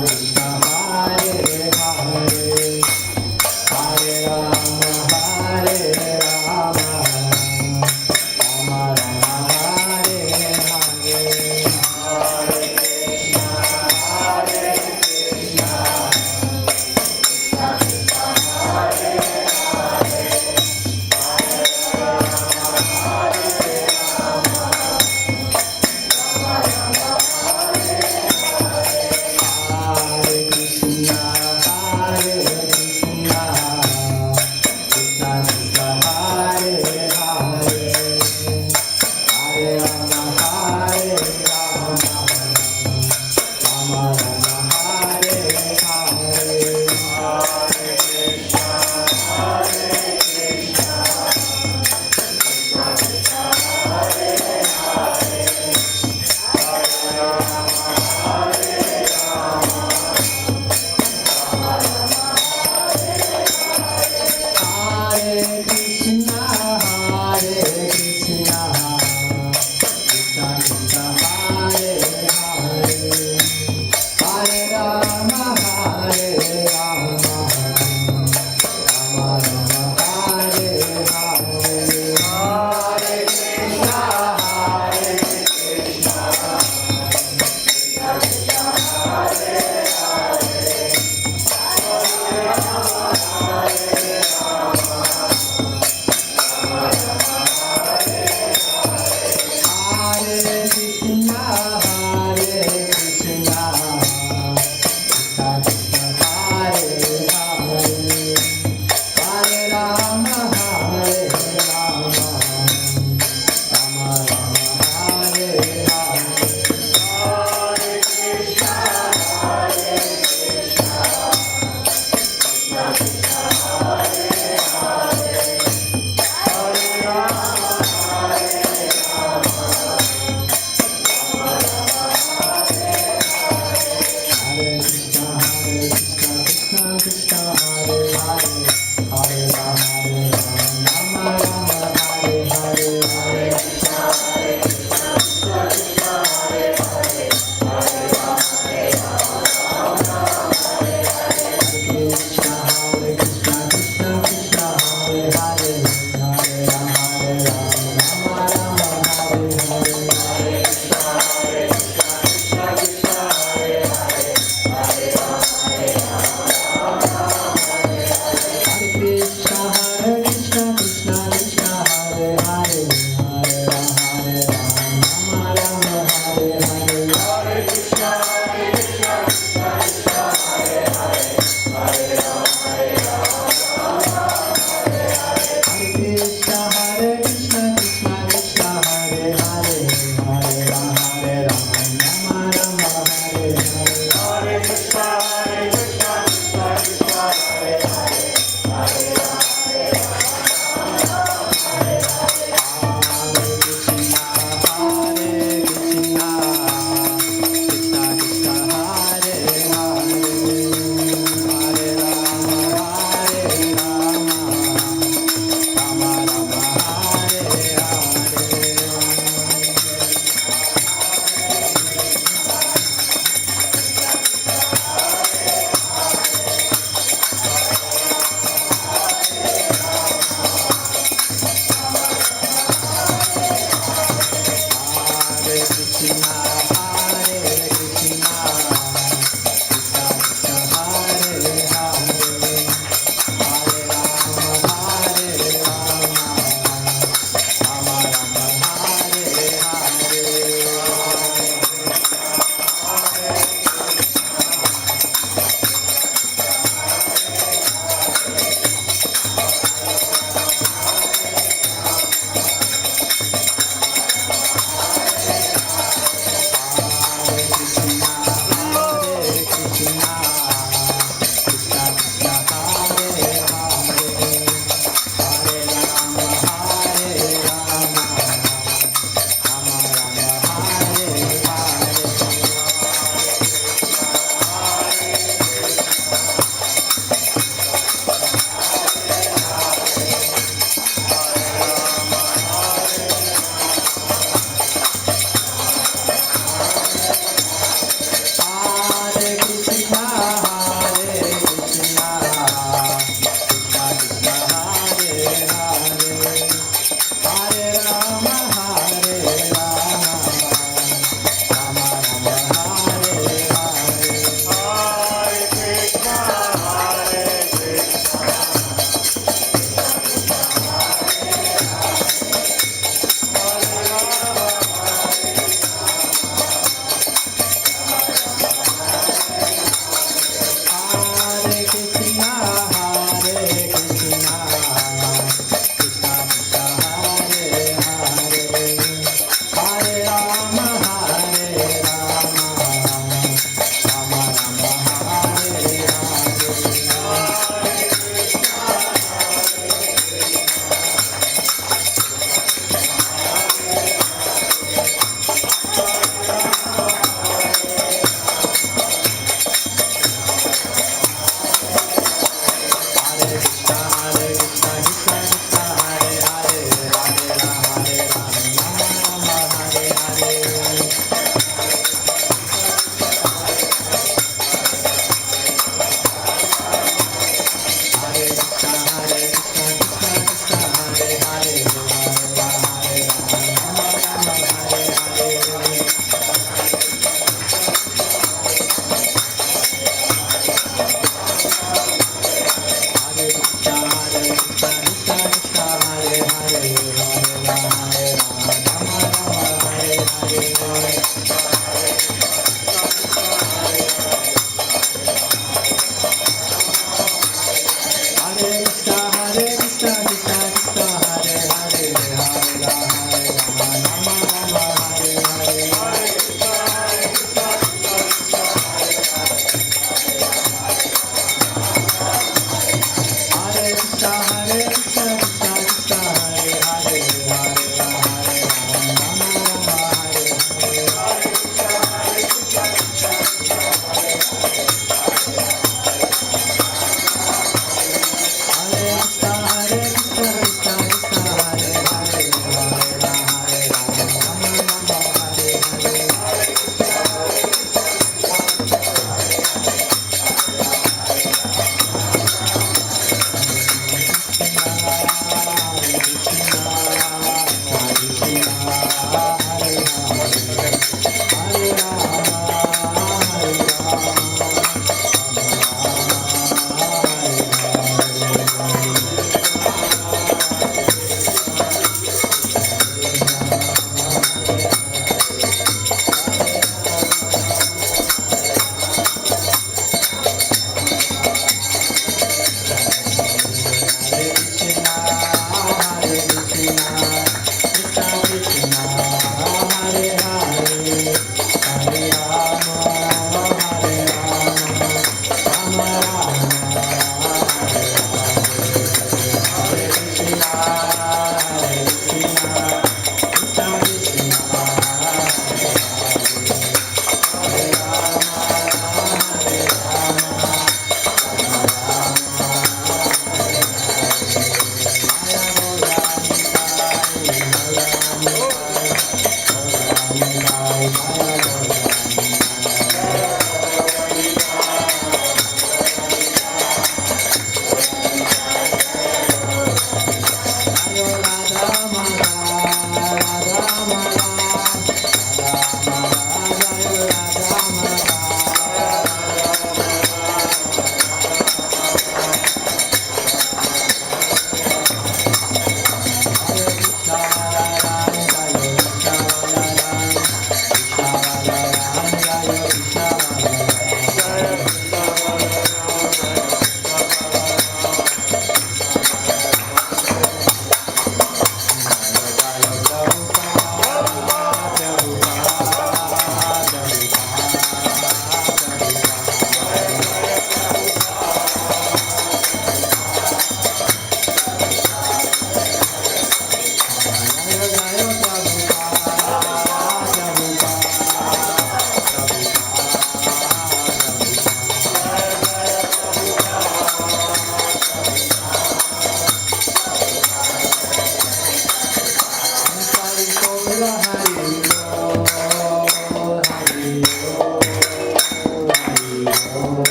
Hare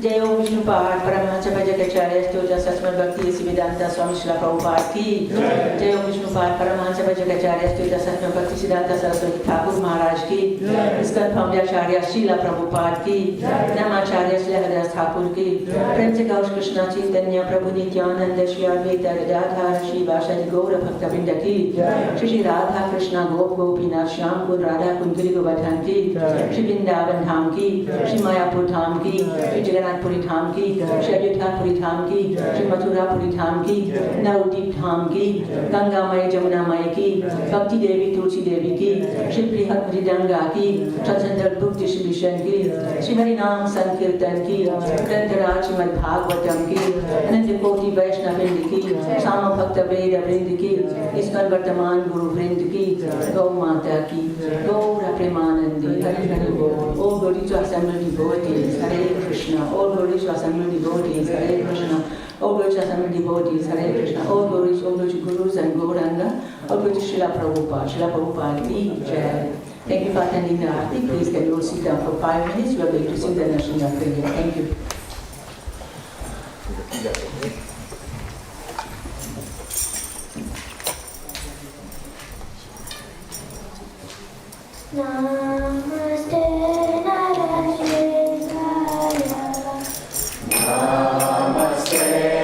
जय ओम विष्णु पहाड़ परमहंस भजकाचार्य स्तोत्र सचमन भक्ति सिद्धांत स्वामी श्रील प्रभुपाद की जय ओम विष्णु पहाड़ परमहंस भजकाचार्य स्तोत्र सचमन भक्ति सिद्धांत सरस्वती ठाकुर महाराज की इसका फौंडाचार्य श्रील प्रभुपाद की नमाचार्य श्री हरिदास ठाकुर की प्रेम से गौश कृष्ण चैतन्य प्रभु नित्यानंद श्री अद्वैत गदाधर श्री वासदि गौर भक्तवृंद की श्री राधा कृष्ण गोप गोपीनाथ श्याम कुंज राधा कुंज गिरि गोवर्धन की श्री वृंदावन धाम की श्री मायापुर धाम की श्री जगन्नाथपुरी धाम की श्री अयोध्यापुरी धाम की श्री मथुरापुरी धाम की नवद्वीप धाम की गंगामय जमुनामय की भक्ति देवी तुलसी देवी की श्री बृहद मृदंगा की सत्संदर्भ बुद्धि श्री विषण की श्री हरिनाम संकीर्तन की ग्रंथराज श्रीमद् भागवतम की अनंत कोटि वैष्णव वृंद की साम भक्त वेद वृंद की इसकन वर्तमान गुरु वृंद की गौ माता की गौर प्रेमानंदी हरि हरि बोल ओ Gauri to assembled devotees Hare Krishna all glories to assembled devotees Hare Krishna all glories to assembled devotees Hare Krishna all glories to gurus and Gauranga all glories to Srila Prabhupada ki jai. Thank you for attending the Aarti. Please can you all sit down for 5 minutes. We are going to sing the national prayer. Thank you. Namaste Narayana Namaste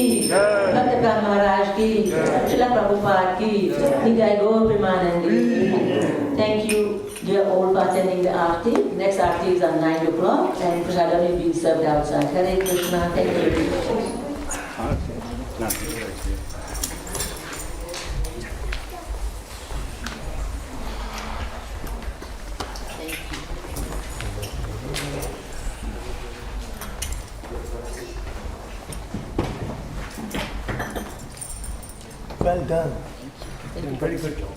की, Bhakti Vedanta Maharaj की, Srila Prabhupada की, Nitai Gaur Premanandi. Thank you, dear all, for attending the Aarti. Next Aarti is at 9 o'clock and prasadam is being served outside. Hare Krishna, thank you. Well done. Very good job.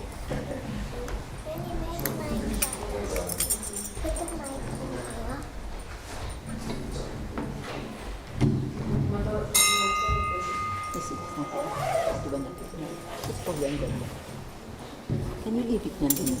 Can you leave it, Nandini?